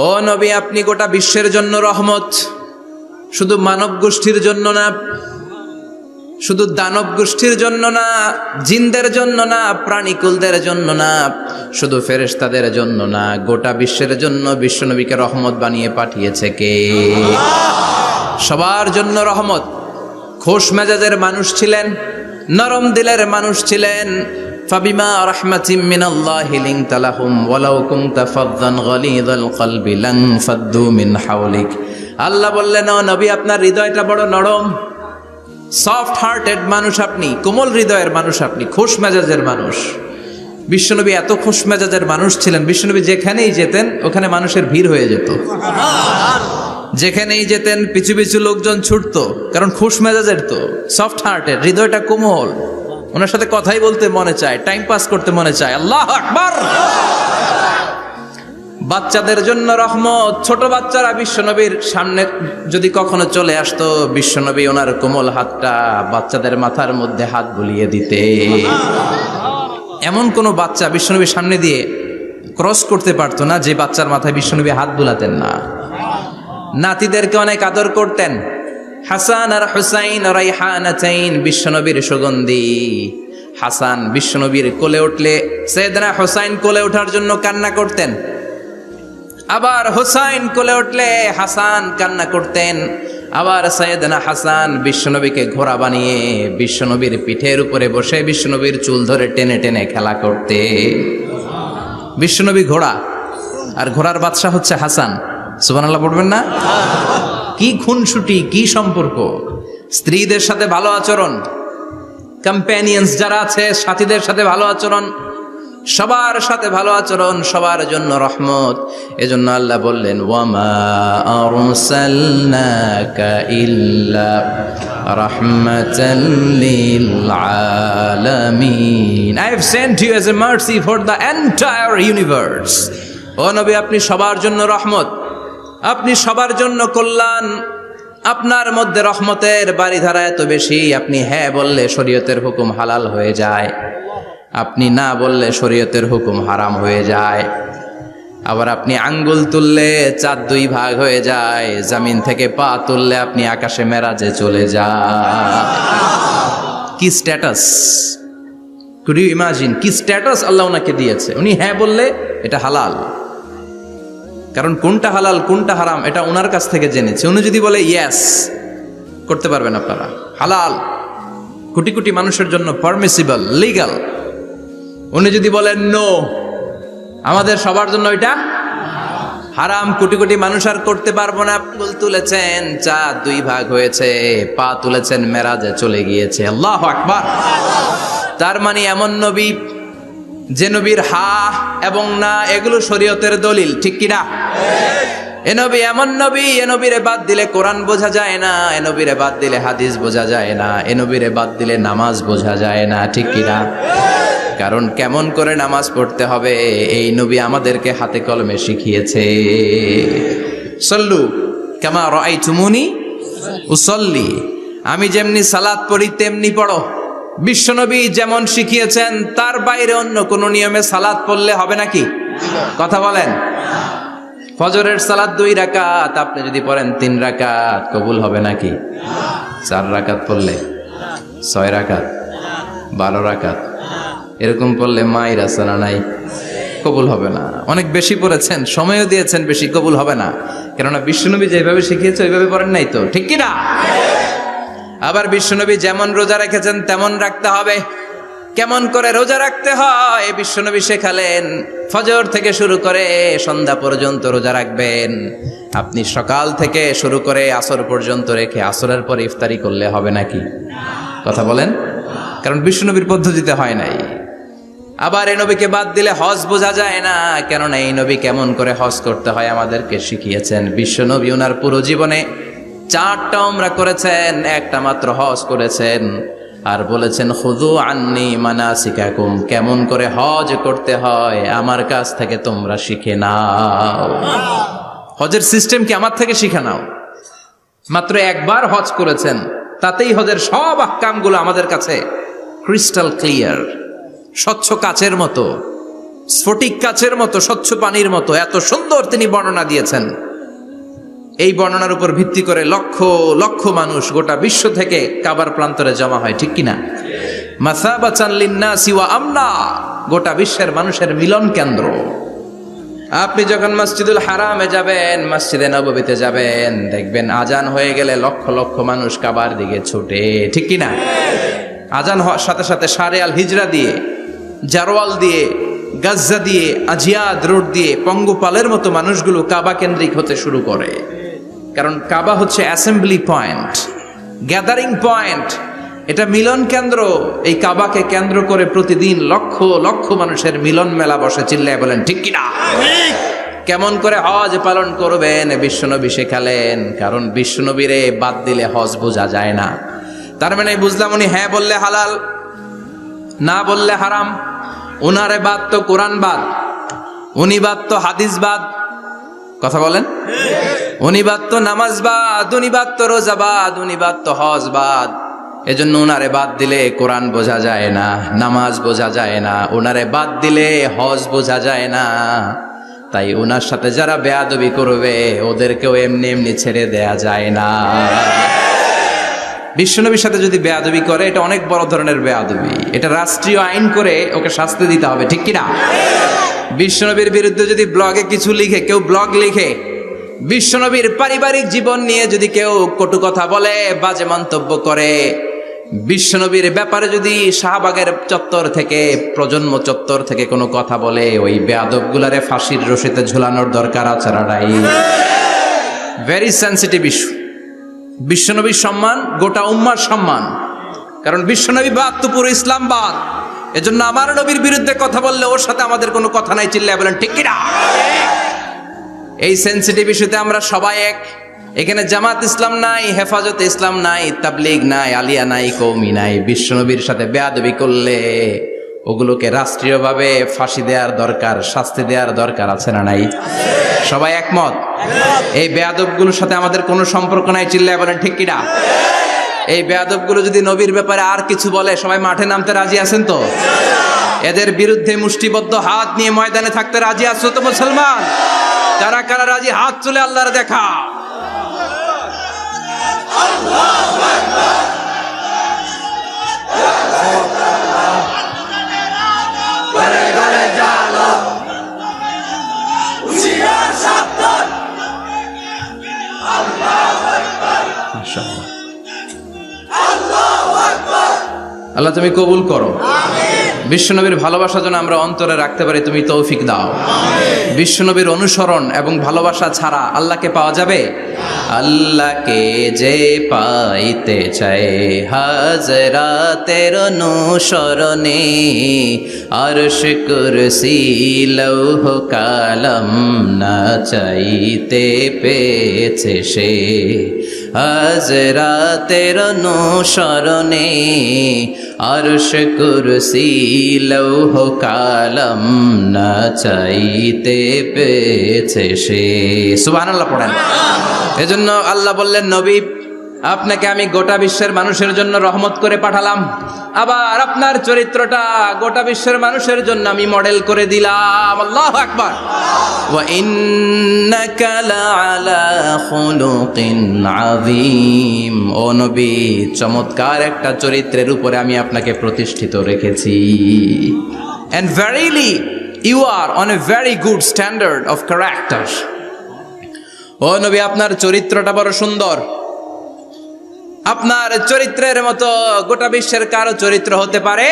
ও নবী, আপনি গোটা বিশ্বের জন্য রহমত, শুধু মানব গোষ্ঠীর জন্য না, শুধু দানব গোষ্ঠীর জন্য না, জিনদের জন্য না, প্রাণীকুলদের জন্য না, শুধু ফেরেশতাদের জন্য না, গোটা বিশ্বের জন্য বিশ্বনবীকে রহমত বানিয়ে পাঠিয়েছে কে? সবার জন্য রহমত। খোশ মেজাজের মানুষ ছিলেন, নরম দিলের মানুষ ছিলেন। ফাবিমা রাহমাতিম মিনাল্লাহি লিনতা লাহুম ওয়ালাউ কুনতা ফাযযান গালিযাল কলবি লানফাদ্দু মিন হাওলিক। আল্লাহ বললেন, ও নবী, আপনার হৃদয়টা বড় নরম, সফট হার্টেড মানুষ আপনি, কোমল হৃদয়ের মানুষ আপনি, খোশ মেজাজের মানুষ। বিশ্বনবী এত খোশ মেজাজের মানুষ ছিলেন, বিশ্বনবী যেখানেই যেতেন ওখানে মানুষের ভিড় হয়ে যেত। যেখানেই যেতেন পিছু পিছু লোকজন ছুটতো, কারণ খোশ মেজাজের তো, সফট হার্টেড, হৃদয়টা কোমল। ওনার সাথে কথাই বলতে মনে চায়, টাইম পাস করতে মনে চায়। আল্লাহু আকবার। বাচ্চাদের জন্য রহমত। ছোট বাচ্চারা বিশ্বনবীর সামনে যদি কখনো চলে আসতো, বিশ্বনবী ওনার কোমল হাতটা বাচ্চাদের মাথার মধ্যে হাত বুলিয়ে দিতে। এমন কোনো বাচ্চা বিশ্বনবীর সামনে দিয়ে ক্রস করতে পারতো না যে বাচ্চার মাথায় বিশ্বনবী হাত বুলাতেন না। নাতিদেরকে অনেক আদর করতেন। হাসান আর হুসাইন রাইহানাতাইন, বিশ্বনবীর সুগন্ধি। হাসান বিশ্বনবীর কোলে উঠলে সাইয়েদনা হুসাইন কোলে ওঠার জন্য কান্না করতেন, আবার হুসাইন কোলে উঠলে হাসান কান্না করতেন। আবার সাইয়েদনা হাসান বিশ্বনবীকে ঘোড়া বানিয়ে বিশ্বনবীর পিঠের উপরে বসে বিশ্বনবীর চুল ধরে টেনে টেনে খেলা করতে। বিশ্বনবী ঘোড়া, আর ঘোড়ার বাদশা হচ্ছে হাসান। সুবহানাল্লাহ পড়বেন না? কি খুনসুটি, কি সম্পর্ক! স্ত্রীদের সাথে ভালো আচরণ, কম্প্যানিয়ন্স যারা আছে সাথীদের সাথে ভালো আচরণ, সবার সাথে ভালো আচরণ, সবার জন্য রহমত। এজন্য আল্লাহ বললেন, ওয়ামা আরসালনাকা ইল্লা রাহমাতাল লিল আলামিন। I have sent you as a mercy for the entire universe. ও নবী, আপনি সবার জন্য রহমত, আপনি সবার জন্য কল্যাণ। আপনার মধ্যে রহমতের বাড়িধারা এত বেশি, আপনি হ্যাঁ বললে শরীয়তের হুকুম হালাল হয়ে যায়, আপনি না বললে শরীয়তের হুকুম হারাম হয়ে যায়। আবার আপনি আঙ্গুল তুললে চাঁদ দুই ভাগ হয়ে যায়, জমিন থেকে পা তুললে আপনি আকাশে মেরাজে চলে যান। কি স্ট্যাটাস! কুড ইউ ইমাজিন কি স্ট্যাটাস আল্লাহ ওনাকে দিয়েছে। উনি হ্যাঁ বললে এটা হালাল, কারণ কোনটা হালাল কোনটা হারাম এটা ওনার কাছ থেকে জেনেছে। উনি যদি বলে ইয়েস, করতে পারবেন আপনারা, হালাল, কোটি কোটি মানুষের জন্য পারমিসিবল, লিগ্যাল। উনি যদি বলেন নো, আমাদের সবার জন্য এটা হারাম, কোটি কোটি মানুষ আর করতে পারবো না। আঙ্গুল তুলেছেন চাঁদ দুই ভাগ হয়েছে, পা তুলেছেন মেরাজে চলে গিয়েছে। আল্লাহু আকবার। তার মানে এমন নবী যে নবীর হা এবং না এগুলো শরীয়তের দলিল, ঠিক কিনা? এ নবী এমন নবী, এ নবীরে বাদ দিলে কোরআন বোঝা যায় না, এ নবীরে বাদ দিলে হাদিস বোঝা যায় না, এ নবীরে বাদ দিলে নামাজ বোঝা যায় না, ঠিক কিনা? কারণ কেমন করে নামাজ পড়তে হবে এই নবী আমাদেরকে হাতে কলমে শিখিয়েছে। সল্লু কামা রাআইতুমুনি উসাল্লি, আমি যেমনি সালাত পড়ি তেমনি পড়ো। বিশ্বনবী যেমন শিখিয়েছেন তার বাইরে অন্য কোন নিয়মে সালাত পড়লে হবে নাকি? কথা বলেন। ফজরের সালাত 2 রাকাত, আপনি যদি পড়েন 3 রাকাত, কবুল হবে নাকি? 4 রাকাত পড়লে, 6 রাকাত, 12 রাকাত এরকম পড়লে মায়ের আসানা নাই, কবুল হবে না। অনেক বেশি পড়েছেন, সময়ও দিয়েছেন বেশি, কবুল হবে না। কেননা বিশ্বনবী যেভাবে শিখিয়েছে ওইভাবে পড়েন নাই তো, ঠিক কিনা? আবার বিশ্বনবী যেমন রোজা রেখেছেন তেমন রাখতে হবে। কেমন করে রোজা রাখতে হয় বিশ্বনবী শেখালেন। ফজর থেকে শুরু করে সন্ধ্যা পর্যন্ত রোজা রাখবেন। আপনি সকাল থেকে শুরু করে আসর পর্যন্ত রেখে আসরের পর ইফতারি করলে হবে নাকি? কথা বলেন। কারণ বিশ্বনবীর পদ্ধতিতে হয় নাই। আবার এই নবীকে বাদ দিলে হজ বোঝা যায় না, কেননা এই নবী কেমন করে হজ করতে হয় আমাদেরকে শিখিয়েছেন। বিশ্বনবী ওনার পুরো জীবনে 4টা উমরা করেছেন, একটা মাত্র হজ করেছেন। আর বলেছেন খুযু আন্নী মানাসিকাকুম, কেমন করে হজ করতে হয় আমার কাছ থেকে তোমরা শিখে নাও। হজের সিস্টেম কি আমার থেকে শিখে নাও। মাত্র একবার হজ করেছেন, তাতেই হজের সব আহকামগুলো আমাদের কাছে ক্রিস্টাল ক্লিয়ার, স্বচ্ছ কাচের মতো। স্ফটিক কাচের মতো, স্বচ্ছ পানির মতো, এত সুন্দর তিনি বর্ণনা দিয়েছেন। এই বর্ণনার উপর ভিত্তি করে লক্ষ লক্ষ মানুষ গোটা বিশ্ব থেকে কাবার প্রান্তরে জমা হয়, ঠিক কিনা? মাসাবাতান লিন্নাসি ওয়া আমনা, গোটা বিশ্বের মানুষের মিলন কেন্দ্র। আপনি যখন মসজিদুল হারামে যাবেন, মসজিদে নববীতে যাবেন, দেখবেন আজান হয়ে গেলে লক্ষ লক্ষ মানুষ কাবার দিকে ছুটে, ঠিক কিনা? আজান হওয়ার সাথে সাথে সারে আল হিজরা দিয়ে, জারওয়াল দিয়ে, গাজ্জা দিয়ে, আজিয়াদ রোড দিয়ে পঙ্গপালের মতো মানুষগুলো কাবা কেন্দ্রিক হতে শুরু করে। কারণ কাবা হচ্ছে অ্যাসেম্বলি পয়েন্ট, গ্যাদারিং পয়েন্ট, এটা মিলন কেন্দ্র। এই কাবাকে কেন্দ্র করে প্রতিদিন লক্ষ লক্ষ মানুষের মিলন মেলা বসে। চিল্লায় বলেন ঠিক কিনা? কেমন করে হজ পালন করবেন বিশ্বনবী শেখালেন। কারণ বিশ্বনবীরে বাদ দিলে হজ বোঝা যায় না। তার মানে বুঝলাম উনি হ্যাঁ বললে হালাল, না বললে হারাম। উনারে বাদ তো কোরআন বাদ, উনি বাদ তো হাদিস বাদ। কথা বলেন। উনি বাদ তো নামাজ বাদ, উনি বাদ তো রোজা বাদ, উনি বাদ তো হজ বাদ। এজন্য উনারে বাদ দিলে কোরআন বোঝা যায় না, নামাজ বোঝা যায় না, উনারে বাদ দিলে হজ বোঝা যায় না। তাই উনার সাথে যারা বেয়াদবি করবে ওদেরকেও এমনি এমনি ছেড়ে দেয়া যায় না। বিশ্বনবীর সাথে যদি বেয়াদবি করে এটা অনেক বড় ধরনের বেয়াদবি, এটা রাষ্ট্রীয় আইন করে ওকে শাস্তি দিতে হবে, ঠিক কিনা? বিশ্বনবীর বিরুদ্ধে যদি ব্লগে কিছু লিখে, কেউ ব্লগ লিখে, বিশ্বনবীর পারিবারিক জীবন নিয়ে যদি কেউ কটু কথা বলে, বাজে মন্তব্য করে, বিশ্বনবীর ব্যাপারে যদি শাহবাগের চত্বর থেকে, প্রজন্ম চত্বর থেকে কোনো কথা বলে, ওই বেয়াদবগুলারে ফাঁসির রশিতে ঝুলানোর দরকার আছে না নাই? Very sensitive issue. বিশ্বনবীর সম্মান গোটা উম্মার সম্মান। কারণ বিশ্বনবী বাদ তো পুরো ইসলাম বাদ। এজন্য আমার নবীর বিরুদ্ধে কথা বললে ওর সাথে আমাদের কোনো কথা নাই। চিল্লায় বলেন ঠিক কিনা? এই সেনসিটিভ ইস্যুতে আমরা সবাই এক। এখানে জামাত ইসলাম নাই, হেফাজতে ইসলাম নাই, তাবলীগ নাই, আলিয়া নাই, কওমি নাই। বিশ্বনবীর সাথে বেয়াদবি করলে ওগুলোকে রাষ্ট্রীয়ভাবে ফাঁসি দেওয়ার দরকার, শাস্তি দেওয়ার দরকার আছে না নাই? সবাই একমত? এই বেয়াদবগুলোর সাথে আমাদের কোনো সম্পর্ক নাই। চিল্লায় বলেন ঠিক কিনা? এই বেয়াদবগুলো যদি নবীর ব্যাপারে আর কিছু বলে সবাই মাঠে নামতে রাজি আছেন তো? এদের বিরুদ্ধে মুষ্টিবদ্ধ হাত নিয়ে ময়দানে থাকতে রাজি আছো তো মুসলমান? কারা কারা রাজি হাত তুলে আল্লাহর দেখা। আল্লাহ তুমি কবুল করো। বিশ্বনবীর ভালোবাসা যেন আমরা অন্তরে রাখতে পারি, তুমি তৌফিক দাও। বিশ্বনবীর অনুসরণ এবং ভালোবাসা ছাড়া আল্লাহকে পাওয়া যাবে? আল্লাহকে যে পাইতে চায় হাজরাতের অনুসরণে, আরশ কুরসি লৌহ কালাম না চাইতে পেয়েছে সে। হাজরাতের অনুসরণে, আরশ কুরসি লৌহ কালাম না চাইতে পেয়েছে সে। সুবহানাল্লাহ পড়েন। এজন্য আল্লাহ বললেন, নবী আপনাকে আমি গোটা বিশ্বের মানুষের জন্য রহমত করে পাঠালাম। আবার আপনার চরিত্রটা গোটা বিশ্বের মানুষের জন্য আমি মডেল করে দিলাম। আল্লাহু আকবার। ওয়া ইন্নাকা লাআলা খুলুকিন আযীম। ও নবী, চমৎকার একটা চরিত্রের উপরে আমি আপনাকে প্রতিষ্ঠিত রেখেছি। And verily you are on a very good standard of character. ও নবী, আপনার চরিত্রটা বড় সুন্দর। আপনার চরিত্রের মতো গোটা বিশ্বের কারো চরিত্র হতে পারে?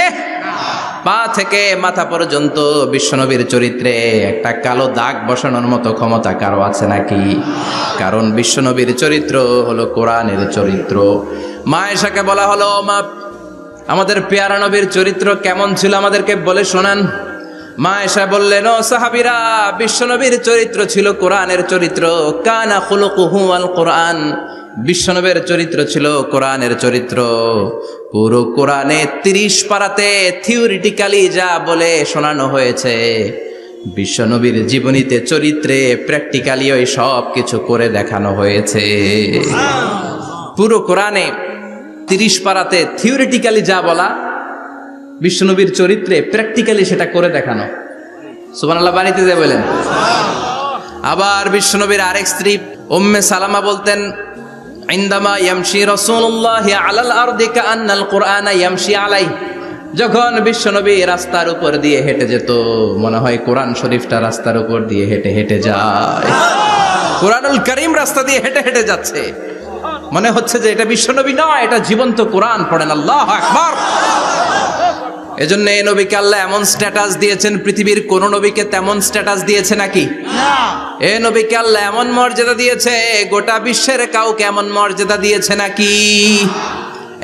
পা থেকে মাথা পর্যন্ত বিশ্বনবীর চরিত্রে একটা কালো দাগ বসানোর মতো ক্ষমতা কারো আছে নাকি? কারণ বিশ্বনবীর চরিত্র হলো কোরআনের চরিত্র। মা আয়েশাকে বলা হলো, মা আমাদের পেয়ারা নবীর চরিত্র কেমন ছিল আমাদেরকে বলে শোনান। মা আয়েশা বললেন, ও সাহাবীরা, বিশ্বনবীর চরিত্র ছিল কোরআনের চরিত্র। কানা খুলুকুহু আল কোরআন। বিশ্বনবীর চরিত্র ছিল কোরআনের চরিত্র। পুরো কোরআনে 30 পারাতে থিওরিটিক্যালি যা বলে শোনানো হয়েছে, বিশ্বনবীর জীবনীতে চরিত্রে প্র্যাকটিক্যালি ওই সব কিছু করে দেখানো হয়েছে। পুরো কোরআনে 30 পারাতে থিওরিটিক্যালি যা বলা, বিশ্বনবীর চরিত্রে প্র্যাকটিক্যালি সেটা করে দেখানো। সুবহানাল্লাহ বাড়িতে যে বলেন। আবার বিশ্বনবীর আরেক স্ত্রী উম্মে সালামা বলতেন, ইনদামা ইয়ামশি রাসূলুল্লাহি আলাল আরদি কাআন্নাল কুরআনা ইয়ামশি আলাইহি, যখন বিশ্বনবী রাস্তার উপর দিয়ে হেঁটে যেত মনে হয় কোরআন শরীফটা রাস্তার উপর দিয়ে হেঁটে হেঁটে যায়। কোরআনুল কারীম রাস্তা দিয়ে হেঁটে হেঁটে যাচ্ছে, মনে হচ্ছে যে এটা বিশ্বনবী নয়, এটা জীবন্ত কোরআন। পড়েন আল্লাহু আকবার। এজন্য এই নবীকে আল্লাহ এমন স্ট্যাটাস দিয়েছেন, পৃথিবীর কোন নবীকে তেমন স্ট্যাটাস দিয়েছে নাকি? এই নবীকে আল্লাহ এমন মর্যাদা দিয়েছে, গোটা বিশ্বের কাউকে এমন মর্যাদা দিয়েছে নাকি?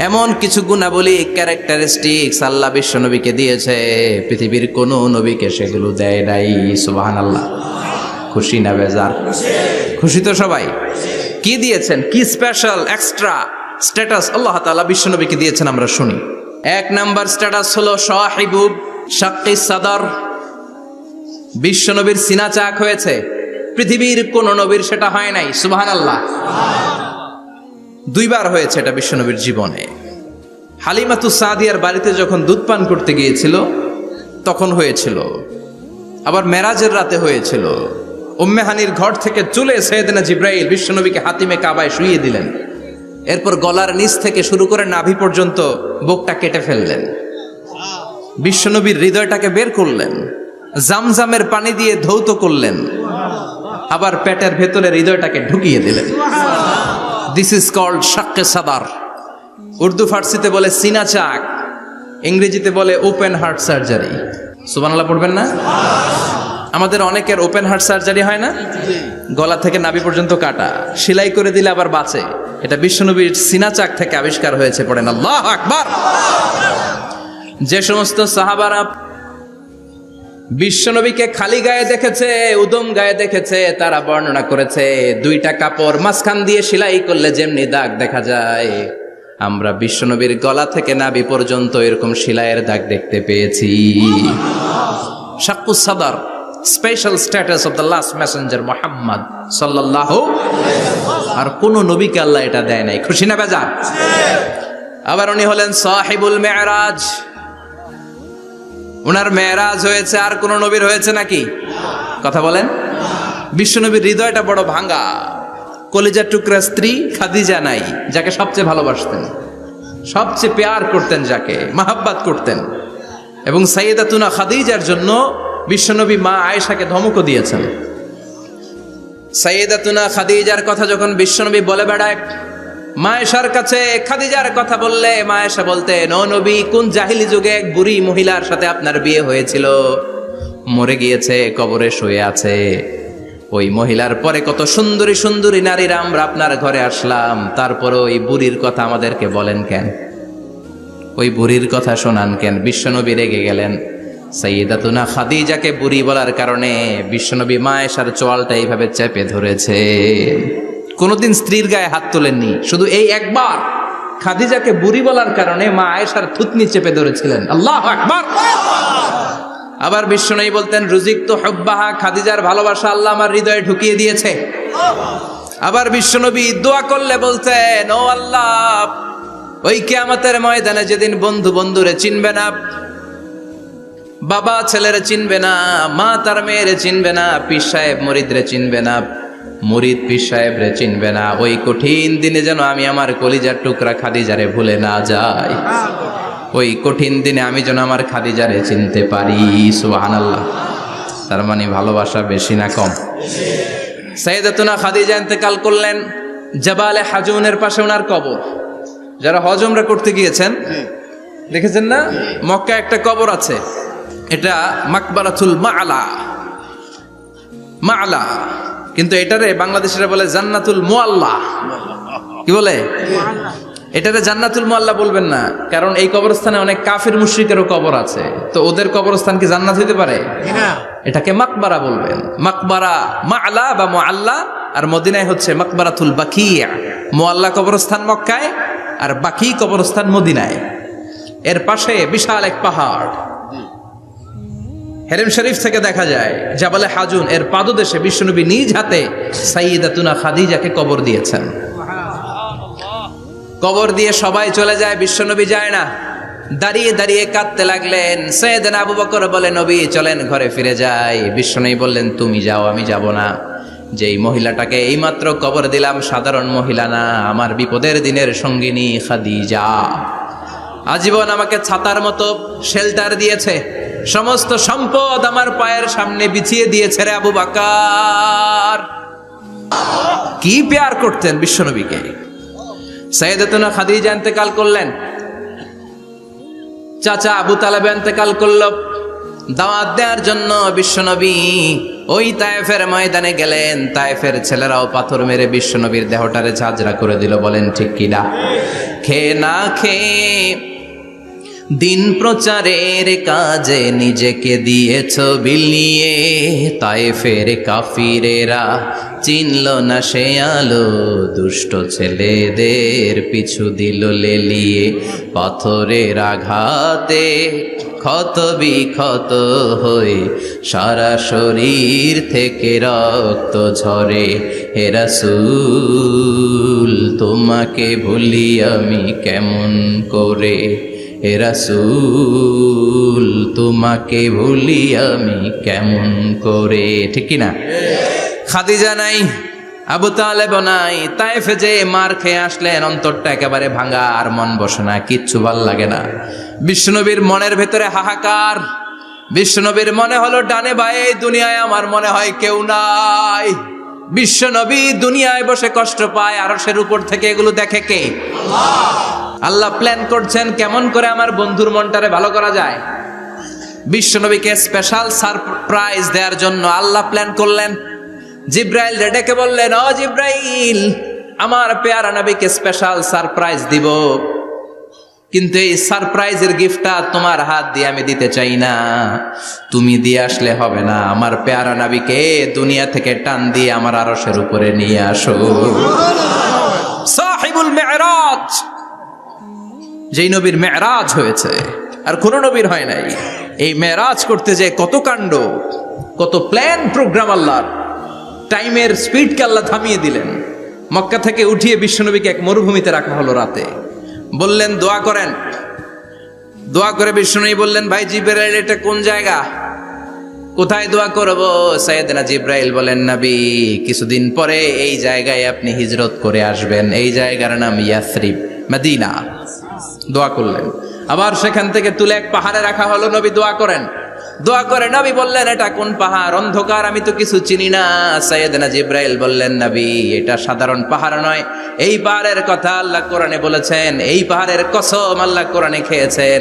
এমন কিছু গুণাবলী, ক্যারেক্টারিস্টিক্স আল্লাহ বিশ্ব নবীকে দিয়েছে, পৃথিবীর কোন নবীকে সেগুলো দেয় নাই। সুবহানাল্লাহ। খুশি না বেজার? খুশি তো সবাই। কি দিয়েছেন, কি স্পেশাল এক্সট্রা স্ট্যাটাস আল্লাহ তাআলা বিশ্ব নবীকে দিয়েছেন আমরা শুনি। এক নাম্বার স্ট্যাটাস হলো সাহিবু শাক্কি সাদর। বিশ্ব নবীর সিনা চাক হয়েছে, পৃথিবীর কোন নবীর সেটা হয় নাই। সুবহানাল্লাহ। দুইবার হয়েছে এটা বিশ্ব নবীর জীবনে। হালিমাতু সাদিয়ার বাড়িতে যখন দুধ পান করতে গিয়েছিল তখন হয়েছিল, আবার মেরাজের রাতে হয়েছিল। উম্মে হানির ঘর থেকে চলে সাইয়েদনা জিবরাইল বিশ্ব নবীকে হাতিমে কাবায় শুইয়ে দিলেন, এরপর গলার নিচ থেকে শুরু করে নাভি পর্যন্ত বুকটা কেটে ফেললেন, বিশ্বনবীর হৃদয়টাকে বের করলেন, জামজামের পানি দিয়ে ধৌত করলেন, আবার পেটের ভেতরে হৃদয়টাকে ঢুকিয়ে দিলেন। দিস ইজ কল্ড শাক্কে সাদার। উর্দু ফার্সিতে বলে সিনা চাক, ইংরেজিতে বলে ওপেন হার্ট সার্জারি। সুবহানাল্লাহ পড়বেন না? আমাদের অনেকের ওপেন হার্ট সার্জারি হয় না, গলা থেকে নাভি পর্যন্ত কাটা, সেলাই করে দিলে আবার বাঁচে। এটা বিশ্বনবীর সিনা চাক থেকে আবিষ্কার হয়েছে। পড়েন আল্লাহু আকবার। যে সমস্ত সাহাবারা বিশ্বনবীকে খালি গায়ে দেখেছে, উদম গায়ে দেখেছে, তারা বর্ণনা করেছে দুইটা কাপড় মাঝখান দিয়ে সেলাই করলে যেমনি দাগ দেখা যায়, আমরা বিশ্বনবীর গলা থেকে নাভি পর্যন্ত এরকম সেলাইয়ের দাগ দেখতে পেয়েছি। শাক্কুস সাদর, special status of the last Messenger Muhammad সাল্লাল্লাহু। আর কোন নবীকে আল্লাহ এটা দেয় নাই। খুশি না বেজার? আবার উনি হলেন সাহিবুল মেরাজ। উনার মেরাজ হয়েছে, আর কোন নবীর হয়েছে নাকি? কথা বলেন। বিশ্বনবীর হৃদয়টা বড় ভাঙা, কলিজার টুকরা স্ত্রী খাদিজা নাই, যাকে সবচেয়ে ভালোবাসতেন, সবচেয়ে প্যার করতেন, যাকে মাহাব্বাত করতেন। এবং সাইয়েদাতুনা খাদিজার জন্য বিশ্বনবী মা আয়েশাকে ধমকও দিয়েছেন। সাইয়েদাতুনা খাদিজার কথা যখন বিশ্বনবী বলে বেড়ায় মা আয়েশার কাছে, খাদিজার কথা বললে মা আয়েশা বলতেন, ও নবী, কোন জাহিলি যুগে এক বুড়ি মহিলার সাথে আপনার বিয়ে হয়েছিল, মরে গিয়েছে, কবরে শুয়ে আছে। ওই মহিলার পরে কত সুন্দরী সুন্দরী নারীরা আমরা আপনার ঘরে আসলাম, তারপরে ওই বুড়ির কথা আমাদেরকে বলেন কেন? ওই বুড়ির কথা শোনান কেন? বিশ্বনবী রেগে গেলেন। সাইয়েদাতুনা খাদিজাকে বুড়ি বলার কারণে বিশ্বনবী মা আয়েশার চোয়ালটা এইভাবে চেপে ধরেছে। কোনদিন স্ত্রীর গায়ে হাত তোলেননি, শুধু এই একবার খাদিজাকে বুড়ি বলার কারণে মা আয়েশার থুতনি চেপে ধরেছিলেন। আল্লাহু আকবার। আবার বিশ্বনবী বলতেন, রুজিকতু হুব্বাহা, খাদিজার ভালোবাসা আল্লাহ আমার হৃদয়ে ঢুকিয়ে দিয়েছে। আবার বিশ্বনবী দোয়া করলে বলতেন, ও আল্লাহ, ওই কিয়ামতের ময়দানে যেদিন বন্ধু বন্ধুরে চিনবে না, বাবা ছেলেরে চিনবে না, মা তার মেয়েরে চিনবে না, পীর সাহেব মুরিদরে চিনবে না, মুরিদ পীর সাহেবরে চিনবে না, ওই কঠিন দিনে যেন আমি আমার কলিজার টুকরা খাদিজারে ভুলে না যাই। ওই কঠিন দিনে আমি যেন আমার খাদিজারে চিনতে পারি। সুবহানাল্লাহ। তার মানে ভালোবাসা বেশি না কম? সাইয়েদাতুনা খাদিজা ইন্তেকাল করলেন, জাবালে হাজুনের পাশে ওনার কবর। যারা হজ উমরা করতে গিয়েছেন দেখেছেন না, মক্কায় একটা কবর আছে, এটা মাকবারাতুল মাআলা। মাআলা, কিন্তু এটারে বাংলাদেশিরা বলে জান্নাতুল মুআল্লা। কি বলে? এটারে জান্নাতুল মুআল্লা বলবেন না, কারণ এই কবরস্থানে অনেক কাফির মুশরিকেরও কবর আছে, তো ওদের কবরস্থান কি জান্নাত হইতে পারে? এটাকে মাকবারা বলবেন। মাকবারা মাআলা বা মুআল্লা, আর মদিনায় হচ্ছে মাকবারাতুল বাকিয়া। মুআল্লা কবরস্থান মক্কায়, আর বাকি কবরস্থান মদিনায়। এর পাশে বিশাল এক পাহাড়, হেরেম শরীফ থেকে দেখা যায় জাবালে হাজুন, এর পাদদেশে বিশ্বনবী নিজ হাতে সাইয়েদাতুনা খাদিজাকে কবর দিয়েছেন। কবর দিয়ে সবাই চলে যায়, বিশ্বনবী যায় না। দাঁড়িয়ে দাঁড়িয়ে কাঁদতে লাগলেন। সাইয়েদনা আবু বকর বলে, নবী চলেন ঘরে ফিরে যাই। বিশ্বনবী বললেন, তুমি যাও, আমি যাব না। যেই মহিলাটাকে এইমাত্র কবর দিলাম সাধারণ মহিলা না, আমার বিপদের দিনের সঙ্গিনী খাদিজা। আজীবন আমাকে ছাতার মতো শেল্টার দিয়েছে, সমস্ত সম্পদ আমার পায়ের সামনে বিছিয়ে দিয়েছে রে আবু বকর। কি প্যার করতেন বিশ্বনবীকে। সাইয়েদাতুনা খাদিজা ইন্তেকাল করলেন, চাচা আবু তালেব ইন্তেকাল করল। দাওয়াত দেওয়ার জন্য বিশ্বনবী ওই তায়েফের ময়দানে গেলেন। তায়েফের ছেলেরাও পাথর মেরে বিশ্বনবীর দেহটারে ঝাঁঝরা করে দিল। বলেন ঠিক কিনা? খেয়ে না খেয়ে দিন প্রচারের কাজে নিজেকে দিয়েছ বিলিয়ে। তায়েফের কাফিরেরা চিনল না সে আলো, দুষ্ট ছেলেদের পিছু দিল লেলিয়ে। পাথরের আঘাতে ক্ষত বিক্ষত হয়ে সারা শরীর থেকে রক্ত ঝরে। হে রাসূল তোমাকে ভুলি আমি কেমন করে, হে রাসূল তোমাকে ভুলি আমি কেমন করে। ঠিক কিনা? খাদিজা নাই, আবু তালেব নাই। তায়েফে যে মার খেয়ে আসলেন, অন্তরটা একেবারে ভাঙা, আর মন বসে না, কিচ্ছু ভাল লাগে না। বিশ্বনবীর মনের ভেতরে হাহাকার। বিশ্বনবীর মনে হলো ডানে বায়ে দুনিয়ায় আমার মনে হয় কেউ নাই। বিশ্বনবী দুনিয়ায় বসে কষ্ট পায়, আরশের উপর থেকে এগুলো দেখে কে? আল্লাহ প্ল্যান করছেন কেমন করে আমার বন্ধুর মনটারে ভালো করা যায়। বিশ্বনবীকে স্পেশাল সারপ্রাইজ দেওয়ার জন্য আল্লাহ প্ল্যান করলেন। জিব্রাইল ডেকে বললেন, ও জিব্রাইল, আমার পেয়ারা নবীকে স্পেশাল সারপ্রাইজ দিব, কিন্তু এই সারপ্রাইজের গিফটটা তোমার হাত দিয়ে আমি দিতে চাই না, তুমি দিয়ে আসলে হবে না। আমার পেয়ারা নবীকে দুনিয়া থেকে টান দিয়ে আমার আরশের উপরে নিয়ে আসো। সাহিবুল মেরাজ, যেই নবীর মেরাজ হয়েছে আর কোন নবীর হয় নাই। এই মেরাজ করতে যে কত কাণ্ড, কত প্ল্যান প্রোগ্রাম আল্লাহর। টাইমের স্পিডকে আল্লাহ থামিয়ে দিলেন। মক্কা থেকে উঠিয়ে বিশ্বনবীকে এক মরুভূমিতে রাখা হলো রাতে। বললেন দোয়া করেন। দোয়া করে বিশ্বনবী বললেন, ভাই জিবরাইল, এটা কোন জায়গা, কোথায় দোয়া করব? সাইয়েদনা জিবরাইল বলেন, নবী কিছুদিন পরে এই জায়গায় আপনি হিজরত করে আসবেন, এই জায়গার নাম ইয়াসরিব, মদিনা। দোয়া করলেন। আবার সেখান থেকে তুলে এক পাহাড়ে রাখা হলো। নবী দোয়া করেন। দোয়া করে নবী বললেন, এটা কোন পাহাড়? অন্ধকার, আমি তো কিছু চিনি না। সাইয়েদনা জিবরাইল বললেন, নবী এটা সাধারণ পাহাড় নয়, এই পাহাড়ের কথা আল্লাহ কোরআনে বলেছেন, এই পাহাড়ের কসম আল্লাহ কোরআনে খেয়েছেন।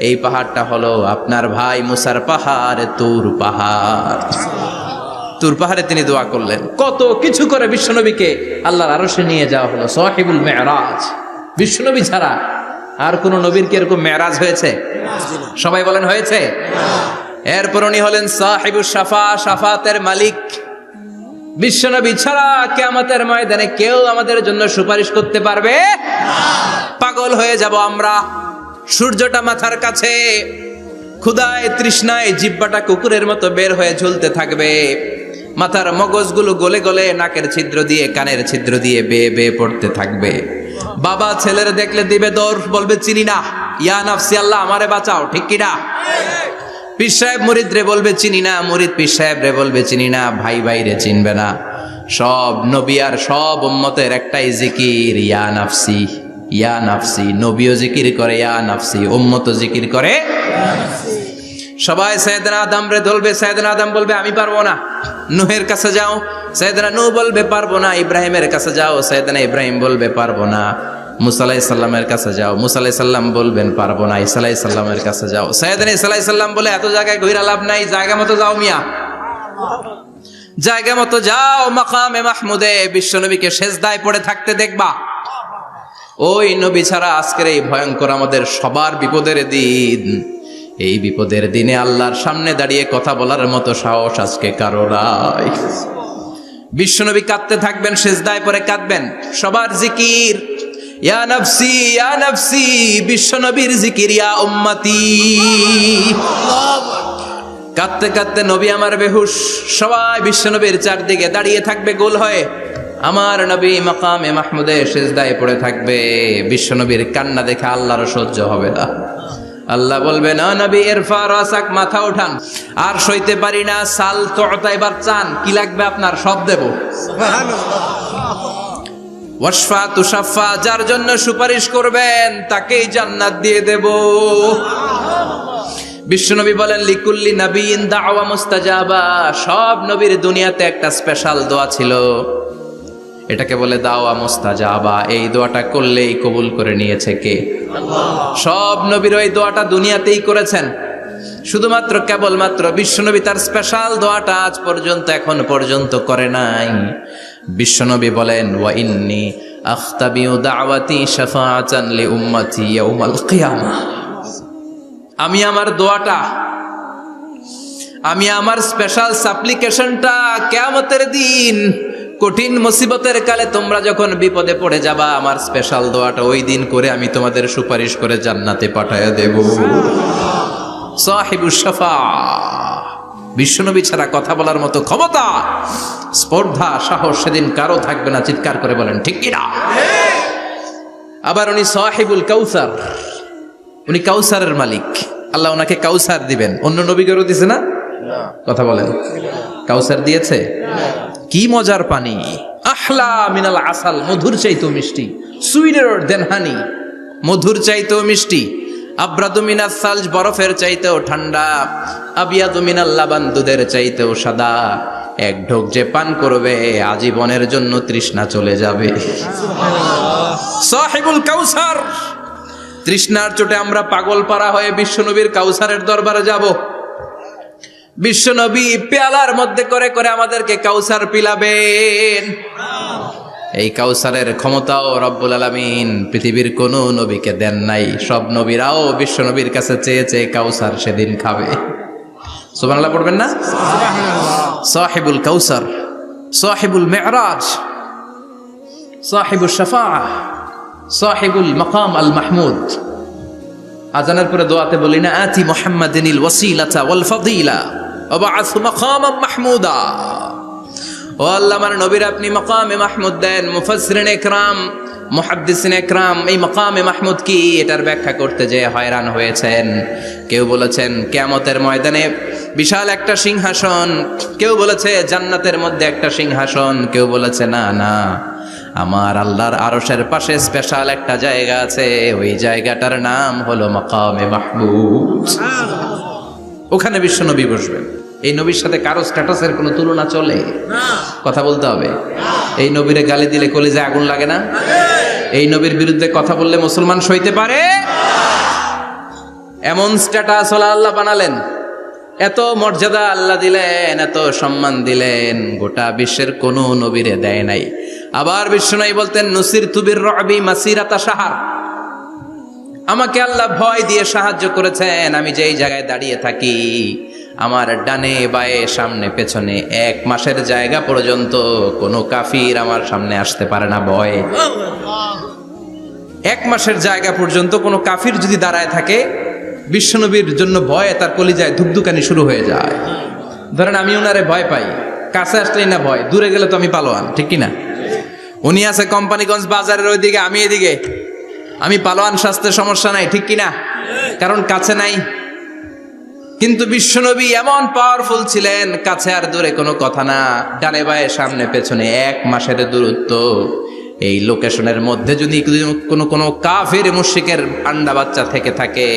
এই পাহাড়টা হলো আপনার ভাই মুসার পাহাড়, তুর পাহাড়। তুর পাহাড়ে তিনি দোয়া করলেন। কত কিছু করে বিশ্বনবীকে আল্লাহর আরশে নিয়ে যাওয়া হলো। সাহিবুল মেরাজ। বিশ্বনবী ছাড়া আর কোন নবীর কি এরকম মেরাজ হয়েছে? সবাই বলেন হয়েছে। এরপর উনি হলেন সাহিবুস শাফা, শাফাতের মালিক। বিশ্বনবী ছাড়া কিয়ামতের ময়দানে কেউ আমাদের জন্য সুপারিশ করতে পারবে না। পাগল হয়ে যাব আমরা। সূর্যটা মাথার কাছে, ক্ষুধায় তৃষ্ণায় জিহ্বাটা কুকুরের মতো বের হয়ে ঝুলতে থাকবে। মাথার মগজগুলো গলে গলে নাকের ছিদ্র দিয়ে, কানের ছিদ্র দিয়ে বেয়ে বেয়ে পড়তে থাকবে। বাবা ছেলের দেখলে দিবে দৌড়, বলবে চিনি না, ইয়া নাফসি, আল্লাহ আমারে বাঁচাও। ঠিক কিনা? পীর সাহেব মুরিদ রে বলবে চিনি না, মুরিদ পীর সাহেব রে বলবে চিনি না, ভাই ভাই রে চিনবে না। সব নবী আর সব উম্মতের একটাই জিকির, ইয়া নাফসি, ইয়া নাফসি। নবীও জিকির করে ইয়া নাফসি, উম্মতও জিকির করে। সবাই সাইয়েদনা আদম রে ধরবে, সাইয়েদনা আদম বলবে আমি পারবো না। নূহের কাছে যাও, সাইয়েদনা নূহ বলবে পারবো না। ইব্রাহিমের কাছে যাও, সাইয়েদনা ইব্রাহিম বলবে পারবো না। মুসা আলাইহিস সালামের কাছে যাও, মুসা আলাইহিস সালাম বলবেন পারবো না। ঈসা আলাইহিস সালামের কাছে যাও, সাইয়েদনা ঈসা আলাইহিস সালাম বলে এত জায়গায় ঘুরে লাভ নাই, জায়গা মতো যাও মিয়া, জায়গা মতো যাও। মাকামে মাহমুদে বিশ্বনবীকে সেজদায় পড়ে থাকতে দেখবা। ওই নবী ছাড়া আজকের এই ভয়ঙ্কর আমাদের সবার বিপদের দিন। এই বিপদের দিনে আল্লাহর সামনে দাঁড়িয়ে কথা বলার মতো সাহস আজকে কারো নাই। বিশ্বনবী কাঁদতে থাকবেন, সেজদায় পড়ে কাঁদবেন। সবার জিকির ইয়া নাফসি, ইয়া নাফসি। বিশ্বনবীর জিকির ইয়া উম্মতি। কাঁদতে কাঁদতে নবী আমার বেহুশ। সবাই বিশ্বনবীর চারদিকে দাঁড়িয়ে থাকবে গোল হয়ে। আমার নবী মাকামে মাহমুদে সেজদায় পড়ে থাকবে। বিশ্বনবীর কান্না দেখে আল্লাহর সহ্য হবে না। আল্লাহ বলবেন ও নবী ইরফা রাসাক, মাথা উঠান। আর সইতে পারি না, সাল তুতা, এবার চান, কি লাগবে আপনার সব দেব। ওয়াশফা তুশাফা, যার জন্য সুপারিশ করবেন তাকেই জান্নাত দিয়ে দেব। বিশ্বনবী বলেন লিকুল্লি নবিয়্যিন দাওয়া মুস্তাজাবা, সব নবীর দুনিয়াতে একটা স্পেশাল দোয়া ছিল, এটাকে বলে দাওয়া মুস্তাজাবা। এই দোয়াটা করলেই কবুল করে নিয়েছে কে? আল্লাহ। সব নবীর ওই দোয়াটা দুনিয়াতেই করেছেন, শুধুমাত্র কেবলমাত্র বিশ্বনবী তার স্পেশাল দোয়াটা আজ পর্যন্ত এখন পর্যন্ত করে নাই। বিশ্বনবী বলেন ওয়া ইন্নী আখতাবিউ দাওয়াতি শাফাআতান লি উম্মতি ইয়াউমাল কিয়ামাহ, আমি আমার দোয়াটা, আমি আমার স্পেশাল সাপ্লিকেশনটা কিয়ামতের দিন কঠিন মুসিবতের কালে তোমরা যখন বিপদে পড়ে যাবা, আমার স্পেশাল দোয়াটা ওই দিন করে আমি তোমাদের সুপারিশ করে জান্নাতে পাঠায়া দেব। সাহিবুশ শাফাআহ, বিশ্বনবী ছাড়া কথা বলার মতো ক্ষমতা, স্পর্ধা, সাহস সেদিন কারো থাকবে না। চিৎকার করে বলেন ঠিক কিনা? আবার উনি সাহিবুল কাউসার, উনি কাউসারের মালিক। আল্লাহ ওনাকে কাউসার দিবেন। অন্য নবীদেরও দিছে না? কথা বলেন, কাউসার দিয়েছে। কি মজার পানি, আহলা মিনাল আসাল, মধুর চাইতেও মিষ্টি, সুইটার দেন হানি, মধুর চাইতেও মিষ্টি। আব্রাদু মিনাস সালজ, বরফের চাইতেও ঠান্ডা। আবিয়াদু মিনাল লাবান, দুধের চাইতেও সাদা। এক ঢোক যে পান করবে আজীবনের জন্য তৃষ্ণা চলে যাবে। সাহিবুল কাউসার, তৃষ্ণার চোটে আমরা পাগল পারা হয়ে বিশ্বনবীর কাউসারের দরবারে যাব। বিশ্বনবী পেয়ালার মধ্যে করে করে আমাদেরকে কাউসার পিলাবেন। এই কাউসারের ক্ষমতাও রব্বুল আলামিন পৃথিবীর কোন নবীকে দেন নাই। সব নবীরাও বিশ্বনবীর কাছে চেয়ে চেয়ে কাউসার সেদিন খাবে। সুবহানাল্লাহ পড়বেন না? সাহিবুল কাউসার, সাহিবুল মিরাজ, সাহিবুশ শাফাআহ, সাহিবুল মাকাম আল মাহমুদ। আজানের পরে দোয়াতে বলি না, আতি মুহাম্মাদিনিল ওয়াসিলাতা ওয়াল ফাদিলা ওয়া বা'আসহু মাকামান মাহমুদা। ও আল্লাহ, আমার নবীর আপনি মাকামে মাহমুদ দেন। মুফাসসিরিন ইকরাম, মুহাদ্দিসিন ইকরাম এই মাকামে মাহমুদ কি, এটার ব্যাখ্যা করতে যে হয়রান হয়েছেন। কেউ বলেছেন কিয়ামতের ময়দানে বিশাল একটা সিংহাসন, কেউ বলেছে জান্নাতের মধ্যে একটা সিংহাসন, কেউ বলেছে না না, আমার আল্লাহর আরশের পাশে স্পেশাল একটা জায়গা আছে, ওই জায়গাটার নাম হলো মাকামে মাহমুদ। ওখানে বিশ্বনবী বসবেন। এই নবীর সাথে কারো স্ট্যাটাসের কোনো তুলনা চলে? কথা বলতে হবে। এই নবীরে গালি দিলে কলিজায় আগুন লাগে না? এই নবীর বিরুদ্ধে কথা বললে মুসলমান সইতে পারে? এমন স্ট্যাটাস হলো আল্লাহ বানালেন, এত মর্যাদা আল্লাহ দিলেন, এত সম্মান দিলেন, গোটা বিশ্বের কোনো নবীরে দেয় নাই। আবার বিশ্বনবী বলতেন নুসিরতু বির-রু'বি মাসিরাতা শাহর, আমাকে আল্লাহ ভয় দিয়ে সাহায্য করেছেন। আমি যেই জায়গায় দাঁড়িয়ে থাকি, আমার ডানে বায়ে সামনে পেছনে 1 মাসের জায়গা পর্যন্ত কোনো কাফির আমার সামনে আসতে পারে না ভয়ে। 1 মাসের জায়গা পর্যন্ত কোনো কাফির যদি দাঁড়ায় থাকে, বিশ্বনবীর জন্য ভয়ে তার কলিজায় ধুকধুকানি শুরু হয়ে যায়। ধরেন আমি ওনারে ভয় পাই, কাছে আসলেই না ভয়, দূরে গেলে তো আমি পালোয়ান, ঠিক কিনা? উনি আছে কোম্পানিগঞ্জ বাজারের ওইদিকে, আমি এদিকে, আমি পালোয়ান, স্বাস্থ্যের সমস্যা নাই, ঠিক কিনা? কারণ কাছে নাই। কিন্তু বিশ্বনবী এমন পাওয়ারফুল ছিলেন, কাছে আর দূরে কোনো কথা না, ডানে বায়ে সামনে পেছনে 1 মাসের দূরত্ব। এই লোকেশনের মধ্যে যদি কোনো কাফির মুশরিকের আন্ডা বাচ্চা থেকে থাকে,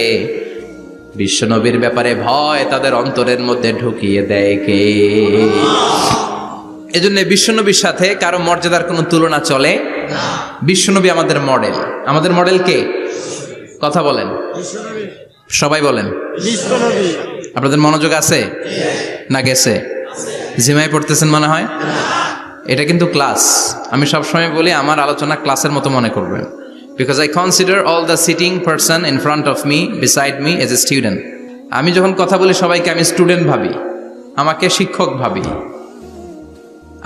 বিশ্বনবীর ব্যাপারে ভয় তাদের অন্তরের মধ্যে ঢুকিয়ে দেয় কে? এজন্য বিশ্বনবীর সাথে কারো মর্যাদার কোনো তুলনা চলে না। বিশ্বনবী আমাদের মডেল। আমাদের মডেল কে? কথা বলেন, সবাই বলেন। আপনাদের মনোযোগ আছে না গেছে? জিমাই পড়তেছেন মনে হয়। এটা কিন্তু ক্লাস। আমি সবসময় বলি আমার আলোচনা ক্লাসের মতো মনে করবেন, because I consider all the sitting person in front of me, beside me as a student. আমি যখন কথা বলি সবাইকে আমি স্টুডেন্ট ভাবি, আমাকে শিক্ষক ভাবি।